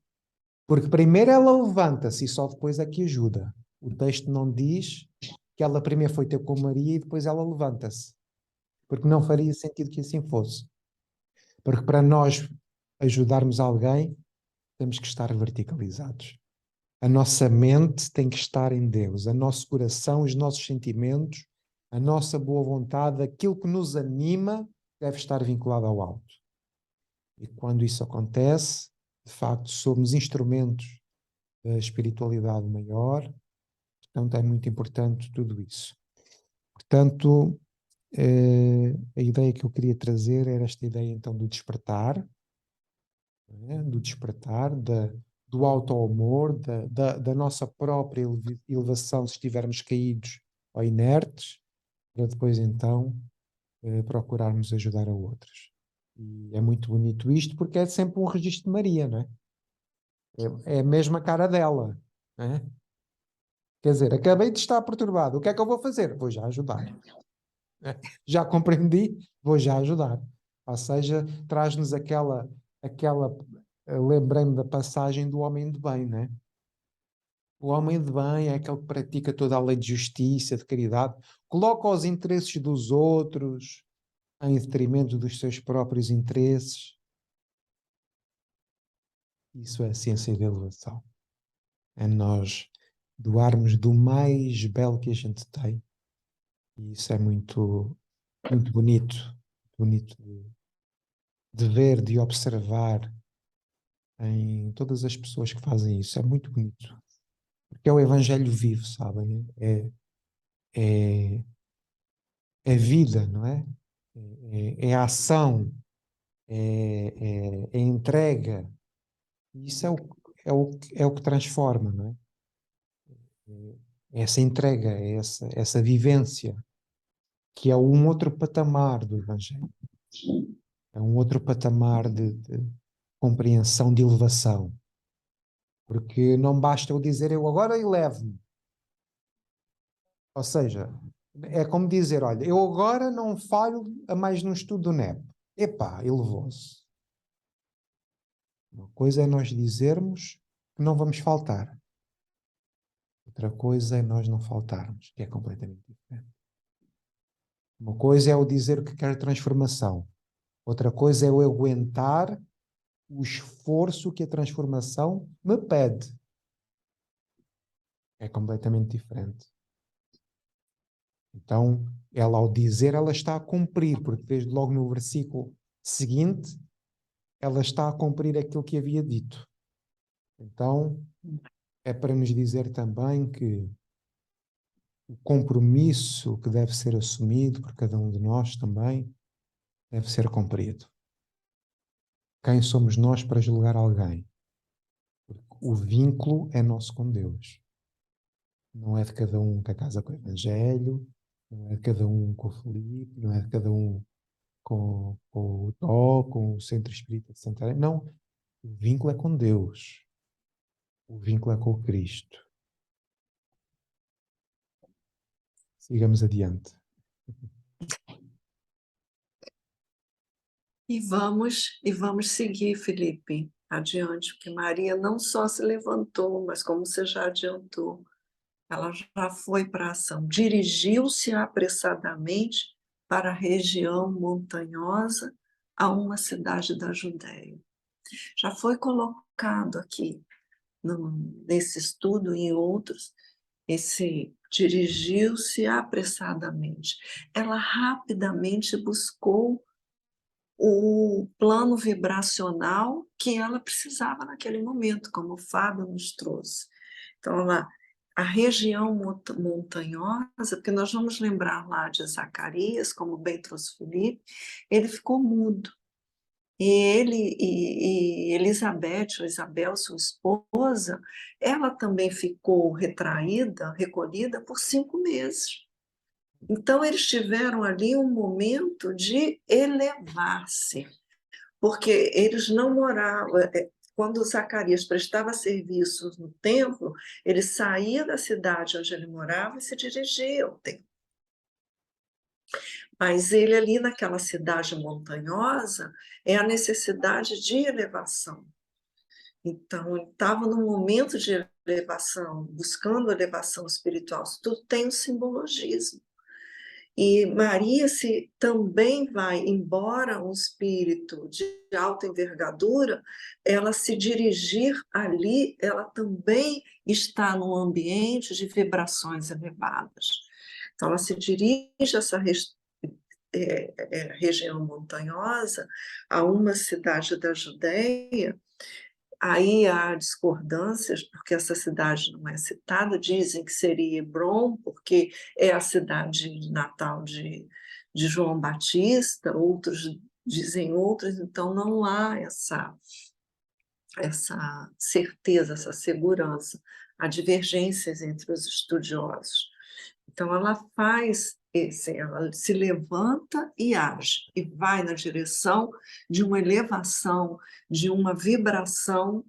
C: Porque primeiro ela levanta-se e só depois é que ajuda. O texto não diz que ela primeiro foi ter com Maria e depois ela levanta-se. Porque não faria sentido que assim fosse. Porque para nós ajudarmos alguém, temos que estar verticalizados. A nossa mente tem que estar em Deus. O nosso coração, os nossos sentimentos, a nossa boa vontade, aquilo que nos anima, deve estar vinculado ao alto. E quando isso acontece, de facto, somos instrumentos da espiritualidade maior. Portanto, é muito importante tudo isso. Portanto, a ideia que eu queria trazer era esta ideia, então, do despertar, não é? Do despertar, do auto-amor, da nossa própria elevação, se estivermos caídos ou inertes, para depois então procurarmos ajudar a outros. E é muito bonito isto, porque é sempre um registro de Maria, não é? É a mesma cara dela, não é? Quer dizer, acabei de estar perturbado, o que é que eu vou fazer? Vou já ajudar. Já compreendi, vou já ajudar. Ou seja, traz-nos aquela lembrei-me da passagem do homem de bem, né? O homem de bem é aquele que pratica toda a lei de justiça, de caridade, coloca os interesses dos outros em detrimento dos seus próprios interesses. Isso é a ciência da elevação. É nós doarmos do mais belo que a gente tem. E isso é muito, muito bonito. Bonito de ver, de observar em todas as pessoas que fazem isso. É muito bonito. Porque é o Evangelho vivo, sabem? É vida, não é? É a ação, é a entrega. E isso é o que transforma, não é? É essa entrega, é essa vivência, que é um outro patamar do Evangelho. É um outro patamar de compreensão, de elevação. Porque não basta eu dizer, eu agora elevo-me. Ou seja, é como dizer, olha, eu agora não falho a mais num estudo do NEP. Epá, elevou-se. Uma coisa é nós dizermos que não vamos faltar. Outra coisa é nós não faltarmos, que é completamente diferente. Uma coisa é eu dizer que quero transformação. Outra coisa é eu aguentar o esforço que a transformação me pede. É completamente diferente. Então, ela ao dizer, ela está a cumprir, porque desde logo no versículo seguinte, ela está a cumprir aquilo que havia dito. Então, é para nos dizer também que o compromisso que deve ser assumido por cada um de nós também deve ser cumprido. Quem somos nós para julgar alguém? Porque o vínculo é nosso com Deus. Não é de cada um que casa com o Evangelho, não é de cada um com o Filipe, não é de cada um com o Tó, com o Centro Espírita de Santarém. Não, o vínculo é com Deus. O vínculo é com o Cristo. Sigamos adiante.
B: E vamos seguir, Felipe, adiante, porque Maria não só se levantou, mas como você já adiantou, ela já foi para a ação, dirigiu-se apressadamente para a região montanhosa, a uma cidade da Judéia. Já foi colocado aqui, nesse estudo e em outros, esse dirigiu-se apressadamente. Ela rapidamente buscou o plano vibracional que ela precisava naquele momento, como o Fábio nos trouxe. Então, a região montanhosa, porque nós vamos lembrar lá de Zacarias, como bem trouxe Felipe, ele ficou mudo. E Elizabeth, ou Isabel, sua esposa, ela também ficou retraída, recolhida por 5 meses. Então, eles tiveram ali um momento de elevar-se, porque eles não moravam. Quando Zacarias prestava serviços no templo, ele saía da cidade onde ele morava e se dirigia ao templo. Mas ele ali naquela cidade montanhosa é a necessidade de elevação. Então, ele estava num momento de elevação, buscando elevação espiritual. Isso tudo tem um simbologismo. E Maria também vai, embora um espírito de alta envergadura, ela se dirigir ali, ela também está num ambiente de vibrações elevadas. Então, ela se dirige a essa região montanhosa, a uma cidade da Judéia. Aí há discordâncias, porque essa cidade não é citada, dizem que seria Hebrom, porque é a cidade natal de João Batista, outros dizem outras, então não há essa certeza, essa segurança. Há divergências entre os estudiosos. Então, ela faz ela se levanta e age, e vai na direção de uma elevação, de uma vibração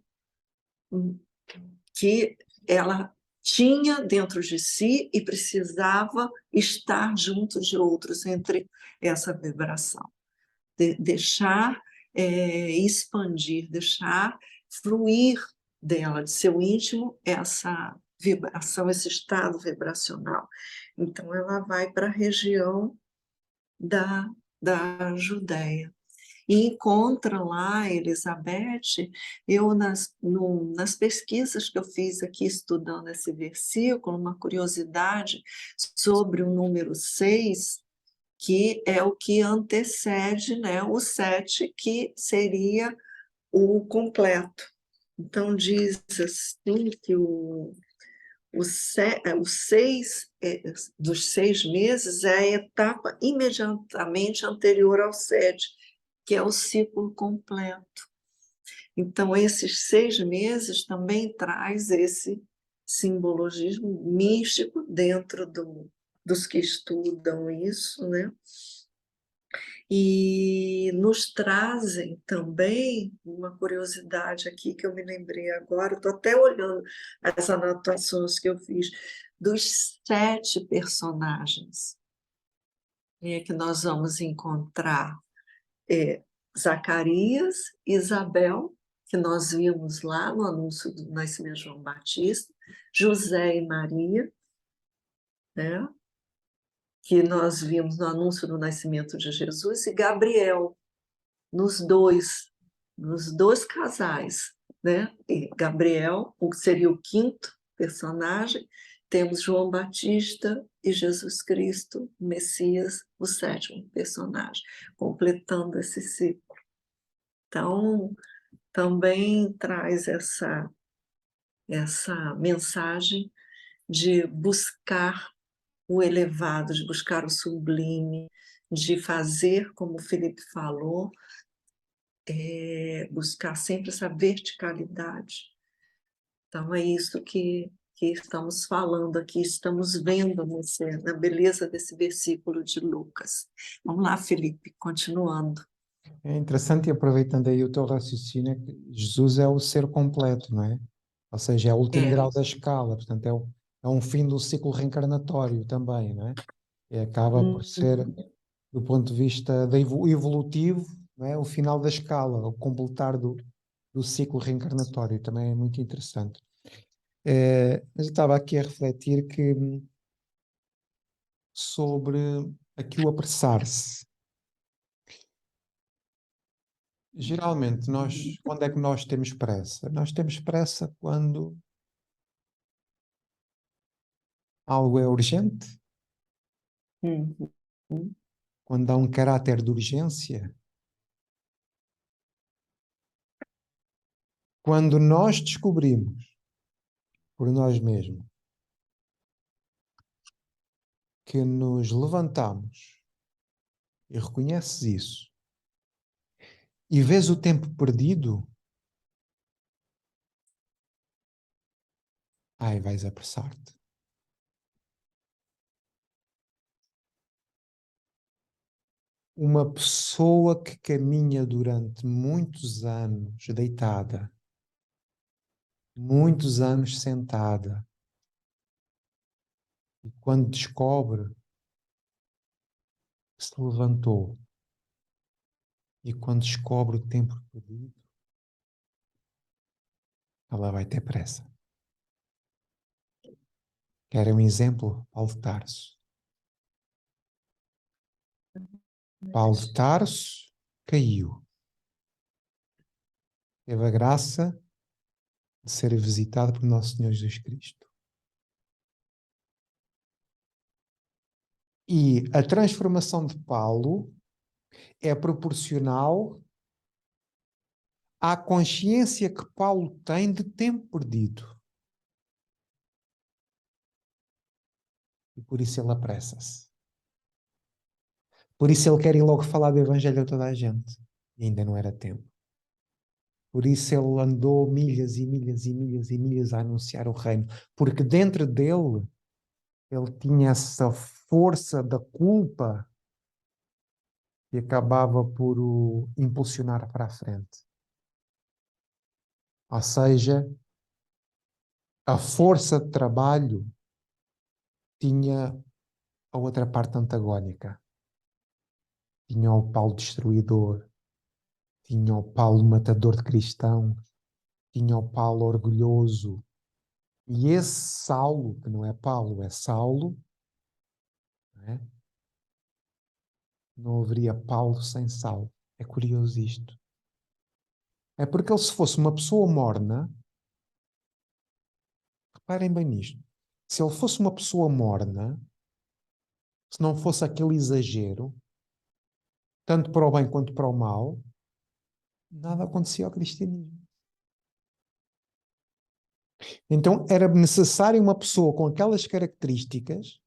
B: que ela tinha dentro de si e precisava estar junto de outros entre essa vibração. Deixar expandir, deixar fluir dela, de seu íntimo, essa vibração, esse estado vibracional. Então, ela vai para a região da Judéia. E encontra lá Elizabeth. Eu, nas pesquisas que eu fiz aqui estudando esse versículo, uma curiosidade sobre o número 6, que é o que antecede, né, o 7, que seria o completo. Então, diz assim que os 6 dos 6 meses é a etapa imediatamente anterior ao 7, que é o ciclo completo. Então, esses 6 meses também traz esse simbologismo místico dentro dos que estudam isso, né? E nos trazem também uma curiosidade aqui que eu me lembrei agora, estou até olhando as anotações que eu fiz, dos 7 personagens que nós vamos encontrar. Zacarias, Isabel, que nós vimos lá no anúncio do nascimento de João Batista, José e Maria, né? Que nós vimos no anúncio do nascimento de Jesus, e Gabriel, nos dois casais, né? E Gabriel, o que seria o 5º personagem, temos João Batista e Jesus Cristo, o Messias, o 7º personagem, completando esse ciclo. Então, também traz essa mensagem de buscar o elevado, de buscar o sublime, de fazer, como o Felipe falou, buscar sempre essa verticalidade. Então, é isso que estamos falando aqui, estamos vendo na beleza desse versículo de Lucas. Vamos lá, Felipe, continuando.
C: É interessante, e aproveitando aí o teu raciocínio, que Jesus é o ser completo, não é? Ou seja, é o último grau da escala, portanto é um fim do ciclo reencarnatório também, não é? E acaba por ser, do ponto de vista evolutivo, não é? O final da escala, o completar do ciclo reencarnatório, também é muito interessante. Mas eu estava aqui a refletir sobre aqui o apressar-se. Geralmente, quando é que nós temos pressa? Nós temos pressa quando algo é urgente, quando há um caráter de urgência, quando nós descobrimos por nós mesmos que nos levantamos e reconheces isso e vês o tempo perdido, aí vais apressar-te. Uma pessoa que caminha durante muitos anos deitada, muitos anos sentada, e quando descobre que se levantou e quando descobre o tempo perdido, ela vai ter pressa. Querem um exemplo? Paulo de Tarso. Paulo de Tarso caiu. Teve a graça de ser visitado por Nosso Senhor Jesus Cristo. E a transformação de Paulo é proporcional à consciência que Paulo tem de tempo perdido. E por isso ele apressa-se. Por isso ele quer ir logo falar do Evangelho a toda a gente. E ainda não era tempo. Por isso ele andou milhas e milhas e milhas e milhas a anunciar o reino, porque dentro dele ele tinha essa força da culpa que acabava por o impulsionar para a frente. Ou seja, a força de trabalho tinha a outra parte antagónica. Tinha o Paulo destruidor, tinha o Paulo matador de cristãos, tinha o Paulo orgulhoso. E esse Saulo, que não é Paulo, é Saulo, não é? Não haveria Paulo sem Saulo. É curioso isto. É porque ele, se fosse uma pessoa morna, reparem bem nisto, se ele fosse uma pessoa morna, se não fosse aquele exagero, tanto para o bem quanto para o mal, nada acontecia ao cristianismo. Então era necessário uma pessoa com aquelas características,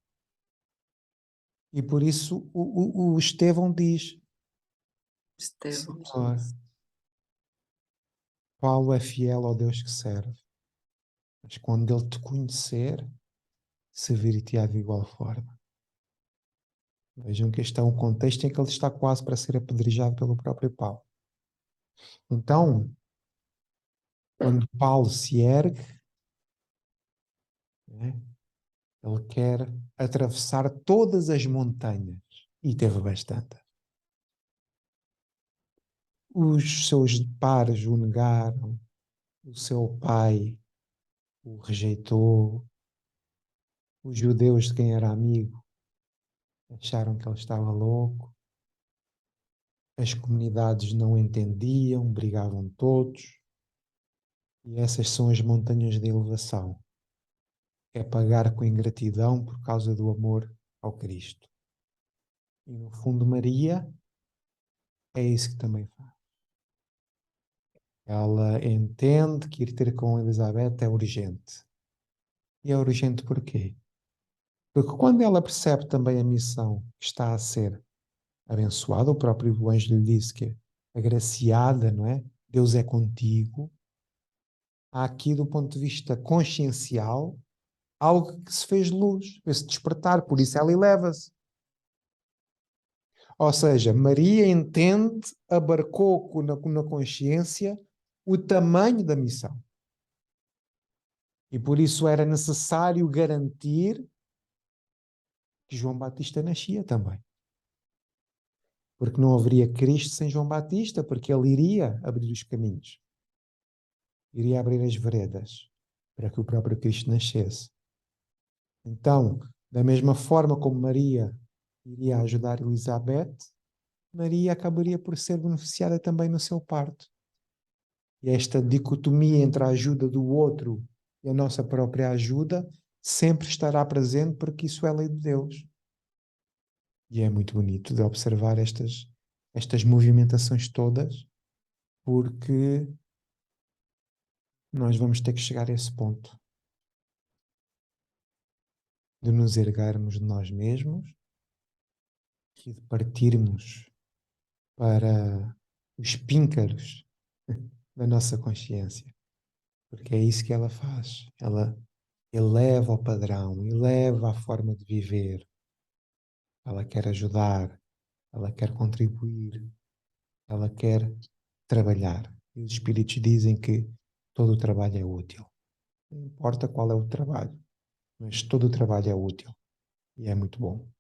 C: e por isso o Estevão diz:
B: Estevão
C: Senhor,
B: diz.
C: Paulo é fiel ao Deus que serve, mas quando ele te conhecer, servir-te-á de igual forma. Vejam que este é um contexto em que ele está quase para ser apedrejado pelo próprio Paulo. Então, quando Paulo se ergue, né, ele quer atravessar todas as montanhas, e teve bastante. Os seus pares o negaram, o seu pai o rejeitou, os judeus de quem era amigo acharam que ele estava louco, as comunidades não entendiam, brigavam todos, e essas são as montanhas de elevação. É pagar com ingratidão por causa do amor ao Cristo. E no fundo Maria é isso que também faz. Ela entende que ir ter com Elizabeth é urgente. E é urgente porquê? Porque quando ela percebe também a missão que está a ser abençoada, o próprio anjo lhe disse que é agraciada, não é? Deus é contigo. Há aqui, do ponto de vista consciencial, algo que se fez luz, esse despertar, por isso ela eleva-se. Ou seja, Maria entende, abarcou na consciência o tamanho da missão. E por isso era necessário garantir que João Batista nascia também. Porque não haveria Cristo sem João Batista, porque ele iria abrir os caminhos. Iria abrir as veredas para que o próprio Cristo nascesse. Então, da mesma forma como Maria iria ajudar Elizabeth, Maria acabaria por ser beneficiada também no seu parto. E esta dicotomia entre a ajuda do outro e a nossa própria ajuda sempre estará presente, porque isso é lei de Deus. E é muito bonito de observar estas movimentações todas, porque nós vamos ter que chegar a esse ponto de nos erguermos de nós mesmos e de partirmos para os píncaros da nossa consciência. Porque é isso que ela faz. Ela eleva o padrão, eleva a forma de viver. Ela quer ajudar, ela quer contribuir, ela quer trabalhar. E os espíritos dizem que todo o trabalho é útil. Não importa qual é o trabalho, mas todo o trabalho é útil. E é muito bom.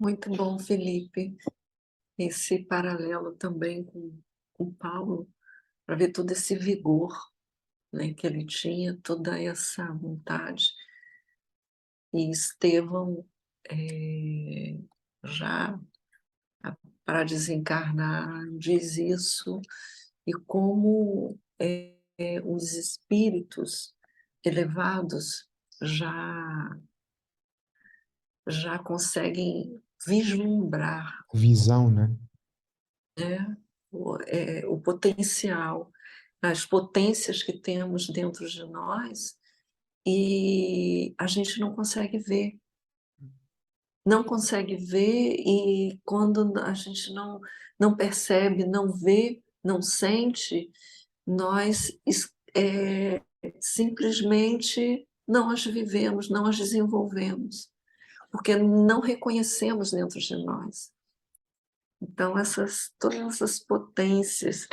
B: Muito bom, Felipe. Esse paralelo também com Paulo, para ver todo esse vigor, né, que ele tinha, toda essa vontade. E Estevão, já para desencarnar, diz isso, e como os espíritos elevados já conseguem vislumbrar,
C: Visão, né?
B: né, o potencial, as potências que temos dentro de nós, e a gente não consegue ver, não consegue ver, e quando a gente não percebe, não vê, não sente, nós simplesmente não as vivemos, não as desenvolvemos, porque não reconhecemos dentro de nós. Então, todas essas potências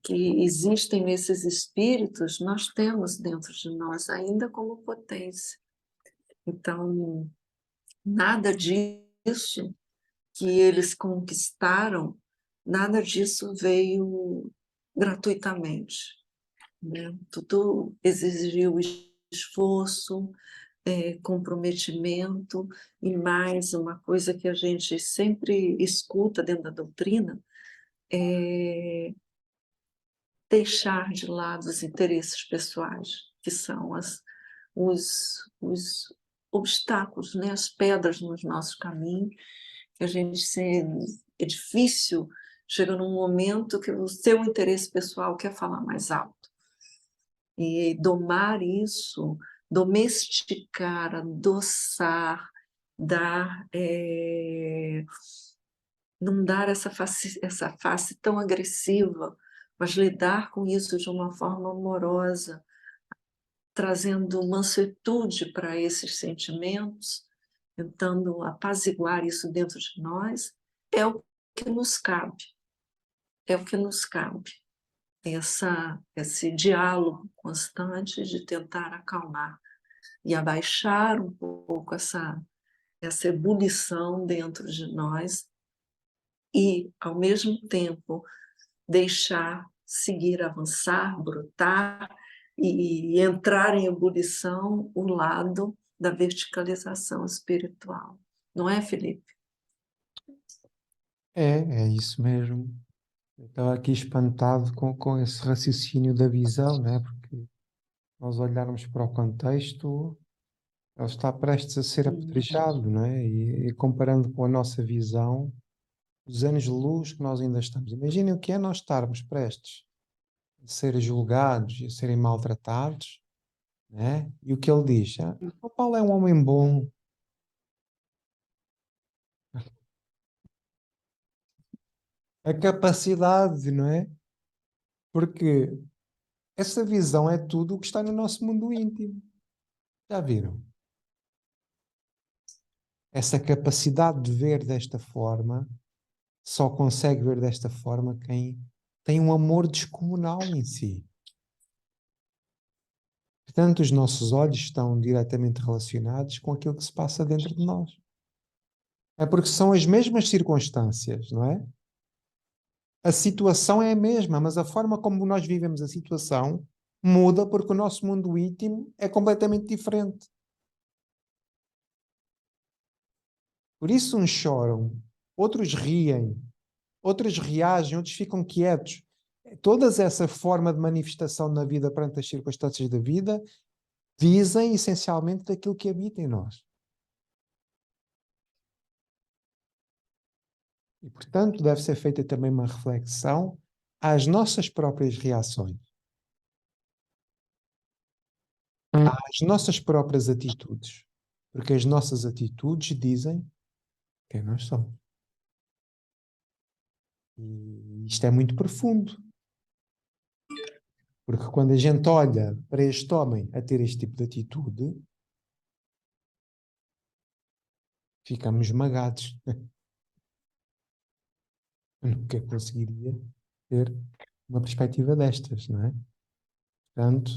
B: que existem nesses espíritos, nós temos dentro de nós ainda como potência. Então, nada disso que eles conquistaram, nada disso veio gratuitamente, né? Tudo exigiu esforço, comprometimento, e mais uma coisa que a gente sempre escuta dentro da doutrina, é deixar de lado os interesses pessoais, que são os obstáculos, né? As pedras nos nossos caminhos, que a gente é difícil, chega num momento que o seu interesse pessoal quer falar mais alto. E domar isso, domesticar, adoçar, não dar essa face tão agressiva, mas lidar com isso de uma forma amorosa, trazendo mansuetude para esses sentimentos, tentando apaziguar isso dentro de nós, é o que nos cabe. É o que nos cabe. Esse diálogo constante de tentar acalmar e abaixar um pouco essa ebulição dentro de nós e, ao mesmo tempo, deixar seguir, avançar, brotar e entrar em ebulição o lado da verticalização espiritual. Não é, Felipe?
C: É isso mesmo. Eu estava aqui espantado com esse raciocínio da visão, né? Porque nós olharmos para o contexto, ele está prestes a ser apedrejado, não é? E comparando com a nossa visão, os anos de luz que nós ainda estamos. Imaginem o que é nós estarmos prestes a ser julgados e a serem maltratados, né? E o que ele diz, o Paulo é um homem bom. A capacidade, não é? Porque essa visão é tudo o que está no nosso mundo íntimo. Já viram? Essa capacidade de ver desta forma, só consegue ver desta forma quem tem um amor descomunal em si. Portanto, os nossos olhos estão diretamente relacionados com aquilo que se passa dentro de nós. É porque são as mesmas circunstâncias, não é? A situação é a mesma, mas a forma como nós vivemos a situação muda porque o nosso mundo íntimo é completamente diferente. Por isso uns choram, outros riem, outros reagem, outros ficam quietos. Toda essa forma de manifestação na vida perante as circunstâncias da vida dizem essencialmente daquilo que habita em nós. E, portanto, deve ser feita também uma reflexão às nossas próprias reações, às nossas próprias atitudes, porque as nossas atitudes dizem quem nós somos. E isto é muito profundo. Porque quando a gente olha para este homem a ter este tipo de atitude, ficamos esmagados. Eu nunca conseguiria ter uma perspectiva destas, não é? Portanto,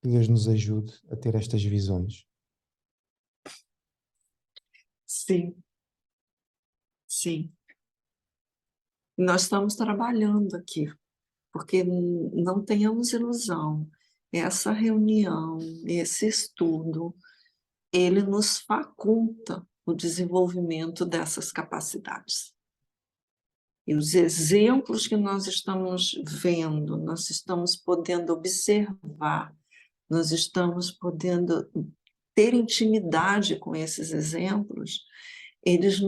C: que Deus nos ajude a ter estas visões.
B: Sim, sim. Nós estamos trabalhando aqui, porque não tenhamos ilusão. Essa reunião, esse estudo, ele nos faculta o desenvolvimento dessas capacidades. E os exemplos que nós estamos vendo, nós estamos podendo observar, nós estamos podendo ter intimidade com esses exemplos, eles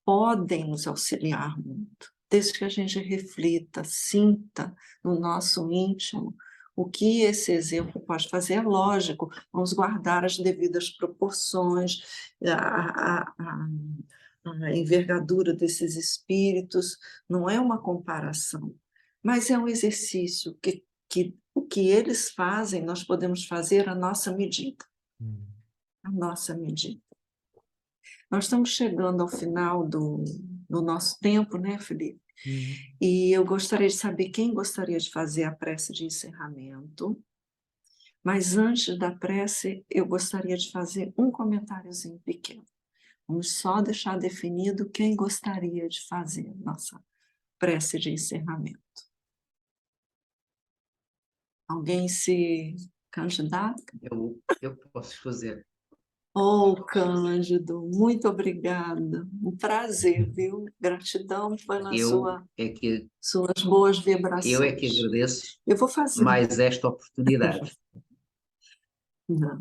B: podem nos auxiliar muito, desde que a gente reflita, sinta no nosso íntimo O que esse exemplo pode fazer é lógico, vamos guardar as devidas proporções, a envergadura desses espíritos, não é uma comparação, mas é um exercício que o que eles fazem, nós podemos fazer à nossa medida. A nossa medida. Nós estamos chegando ao final do nosso tempo, né, Felipe? E eu gostaria de saber quem gostaria de fazer a prece de encerramento. Mas antes da prece, eu gostaria de fazer um comentáriozinho pequeno. Vamos só deixar definido quem gostaria de fazer nossa prece de encerramento. Alguém se candidata?
E: Eu posso fazer.
B: Oh, Cândido, muito obrigada. Um prazer, viu? Gratidão pelas suas boas vibrações.
E: Eu é que agradeço
B: Eu vou fazer.
E: mais esta oportunidade.
B: Não.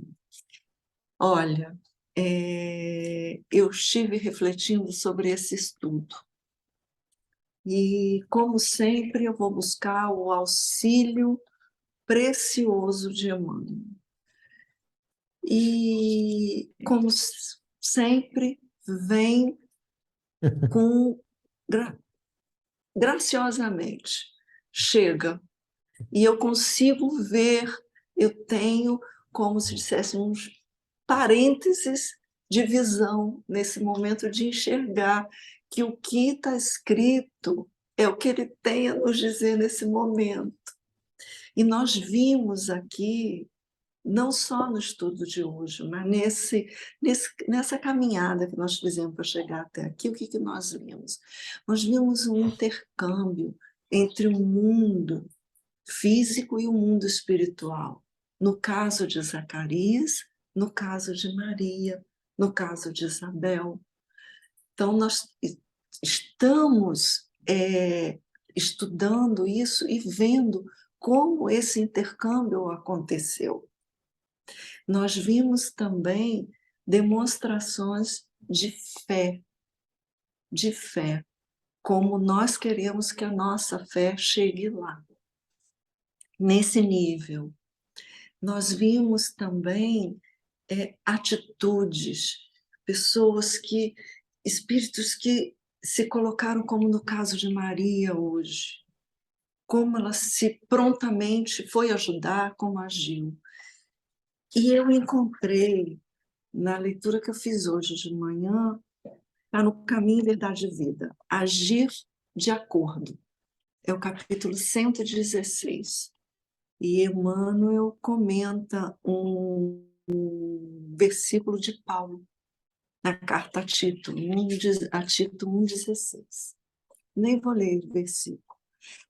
B: Olha, eu estive refletindo sobre esse estudo. E, como sempre, eu vou buscar o auxílio precioso de Emmanuel. E, como sempre, vem com graciosamente, chega. E eu consigo ver, eu tenho, como se dissesse, uns parênteses de visão nesse momento de enxergar que o que está escrito é o que ele tem a nos dizer nesse momento. E nós vimos aqui, não só no estudo de hoje, mas nessa caminhada que nós fizemos para chegar até aqui, o que nós vimos? Nós vimos um intercâmbio entre o mundo físico e o mundo espiritual. No caso de Zacarias, no caso de Maria, no caso de Isabel. Então, nós estamos estudando isso e vendo como esse intercâmbio aconteceu. Nós vimos também demonstrações de fé, como nós queremos que a nossa fé chegue lá, nesse nível. Nós vimos também atitudes, espíritos que se colocaram, como no caso de Maria hoje, como ela se prontamente foi ajudar, como agiu. E eu encontrei, na leitura que eu fiz hoje de manhã, está no Caminho, Verdade e Vida, Agir de Acordo. É o capítulo 116. E Emmanuel comenta um versículo de Paulo, na carta a Tito 1,16. Nem vou ler o versículo,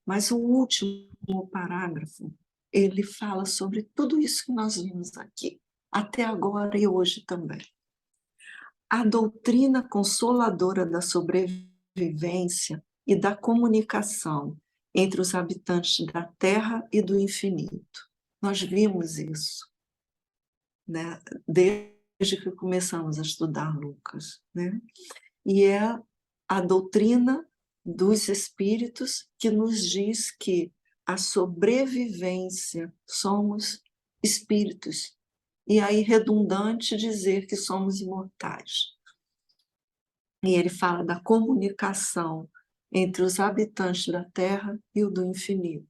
B: mas o último parágrafo, ele fala sobre tudo isso que nós vimos aqui, até agora e hoje também. A doutrina consoladora da sobrevivência e da comunicação entre os habitantes da Terra e do infinito. Nós vimos isso, né? Desde que começamos a estudar Lucas, né? E é a doutrina dos espíritos que nos diz que a sobrevivência, somos espíritos, e aí redundante dizer que somos imortais. E ele fala da comunicação entre os habitantes da Terra e o do infinito,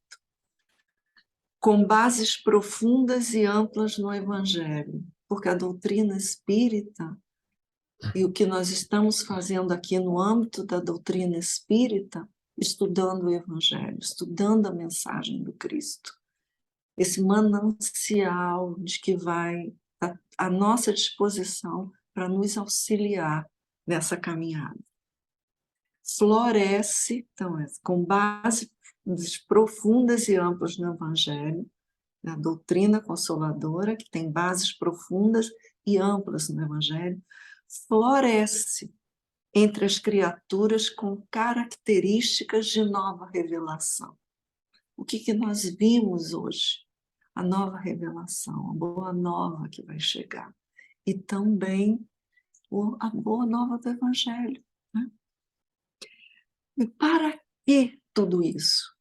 B: com bases profundas e amplas no Evangelho, porque a doutrina espírita e o que nós estamos fazendo aqui no âmbito da doutrina espírita, estudando o Evangelho, estudando a mensagem do Cristo, esse manancial de que vai à nossa disposição para nos auxiliar nessa caminhada. Floresce, então, com bases profundas e amplas no Evangelho, na doutrina consoladora, que tem bases profundas e amplas no Evangelho, floresce entre as criaturas com características de nova revelação. O que nós vimos hoje? A nova revelação, a boa nova que vai chegar. E também a boa nova do Evangelho. Né? E para que tudo isso?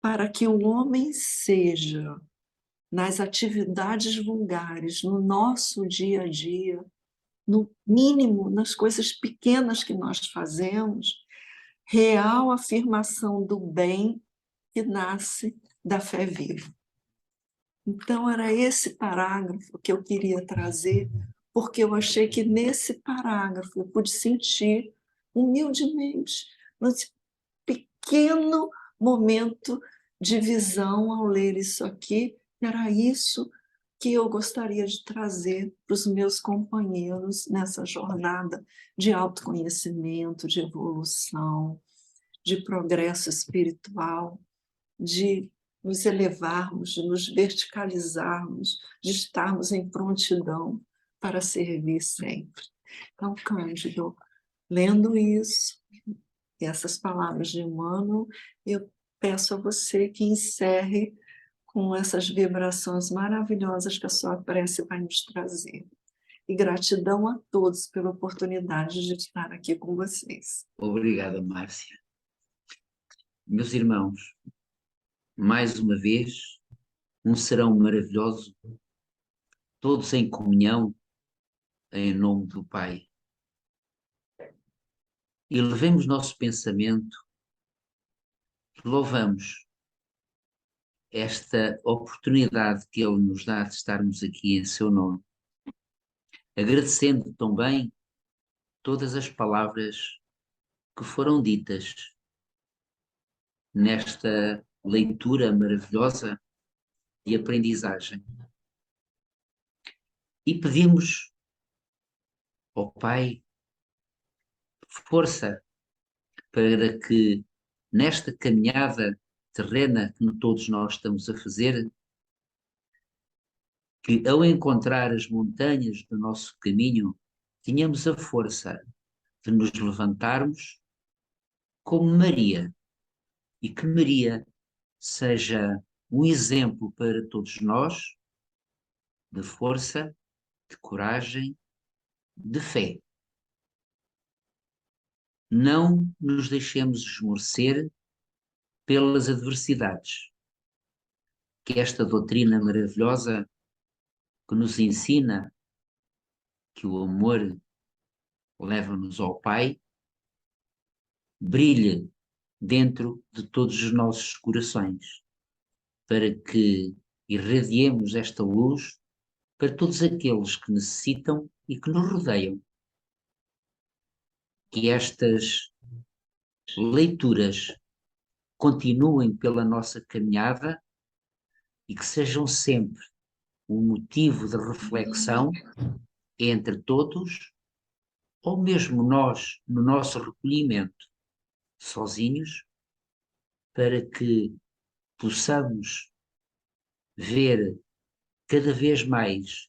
B: Para que o homem seja nas atividades vulgares, no nosso dia a dia, no mínimo, nas coisas pequenas que nós fazemos, real afirmação do bem que nasce da fé viva. Então, era esse parágrafo que eu queria trazer, porque eu achei que nesse parágrafo eu pude sentir humildemente, nesse pequeno momento de visão ao ler isso aqui, era isso que eu gostaria de trazer para os meus companheiros nessa jornada de autoconhecimento, de evolução, de progresso espiritual, de nos elevarmos, de nos verticalizarmos, de estarmos em prontidão para servir sempre. Então, Cândido, lendo isso, e essas palavras de Emmanuel, eu peço a você que encerre com essas vibrações maravilhosas que a sua prece vai nos trazer. E gratidão a todos pela oportunidade de estar aqui com vocês.
E: Obrigada, Márcia. Meus irmãos, mais uma vez, um serão maravilhoso, todos em comunhão, em nome do Pai. E levemos nosso pensamento, louvamos esta oportunidade que Ele nos dá de estarmos aqui em seu nome, agradecendo também todas as palavras que foram ditas nesta leitura maravilhosa de aprendizagem. E pedimos ao Pai força para que nesta caminhada terrena que todos nós estamos a fazer, que ao encontrar as montanhas do nosso caminho, tenhamos a força de nos levantarmos como Maria, e que Maria seja um exemplo para todos nós de força, de coragem, de fé. Não nos deixemos esmorecer pelas adversidades, que esta doutrina maravilhosa que nos ensina que o amor leva-nos ao Pai, brilhe dentro de todos os nossos corações, para que irradiemos esta luz para todos aqueles que necessitam e que nos rodeiam. Que estas leituras continuem pela nossa caminhada e que sejam sempre um motivo de reflexão entre todos, ou mesmo nós, no nosso recolhimento, sozinhos, para que possamos ver cada vez mais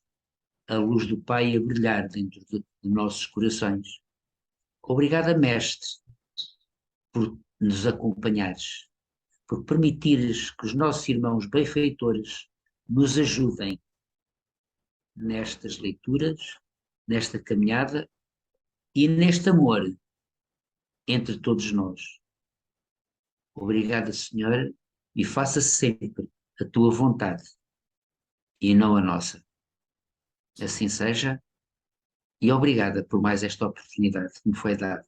E: a luz do Pai a brilhar dentro de nossos corações. Obrigada, Mestre, por nos acompanhares, por permitires que os nossos irmãos benfeitores nos ajudem nestas leituras, nesta caminhada e neste amor entre todos nós. Obrigada, Senhora, e faça sempre a tua vontade e não a nossa. Assim seja, e obrigada por mais esta oportunidade que me foi dada.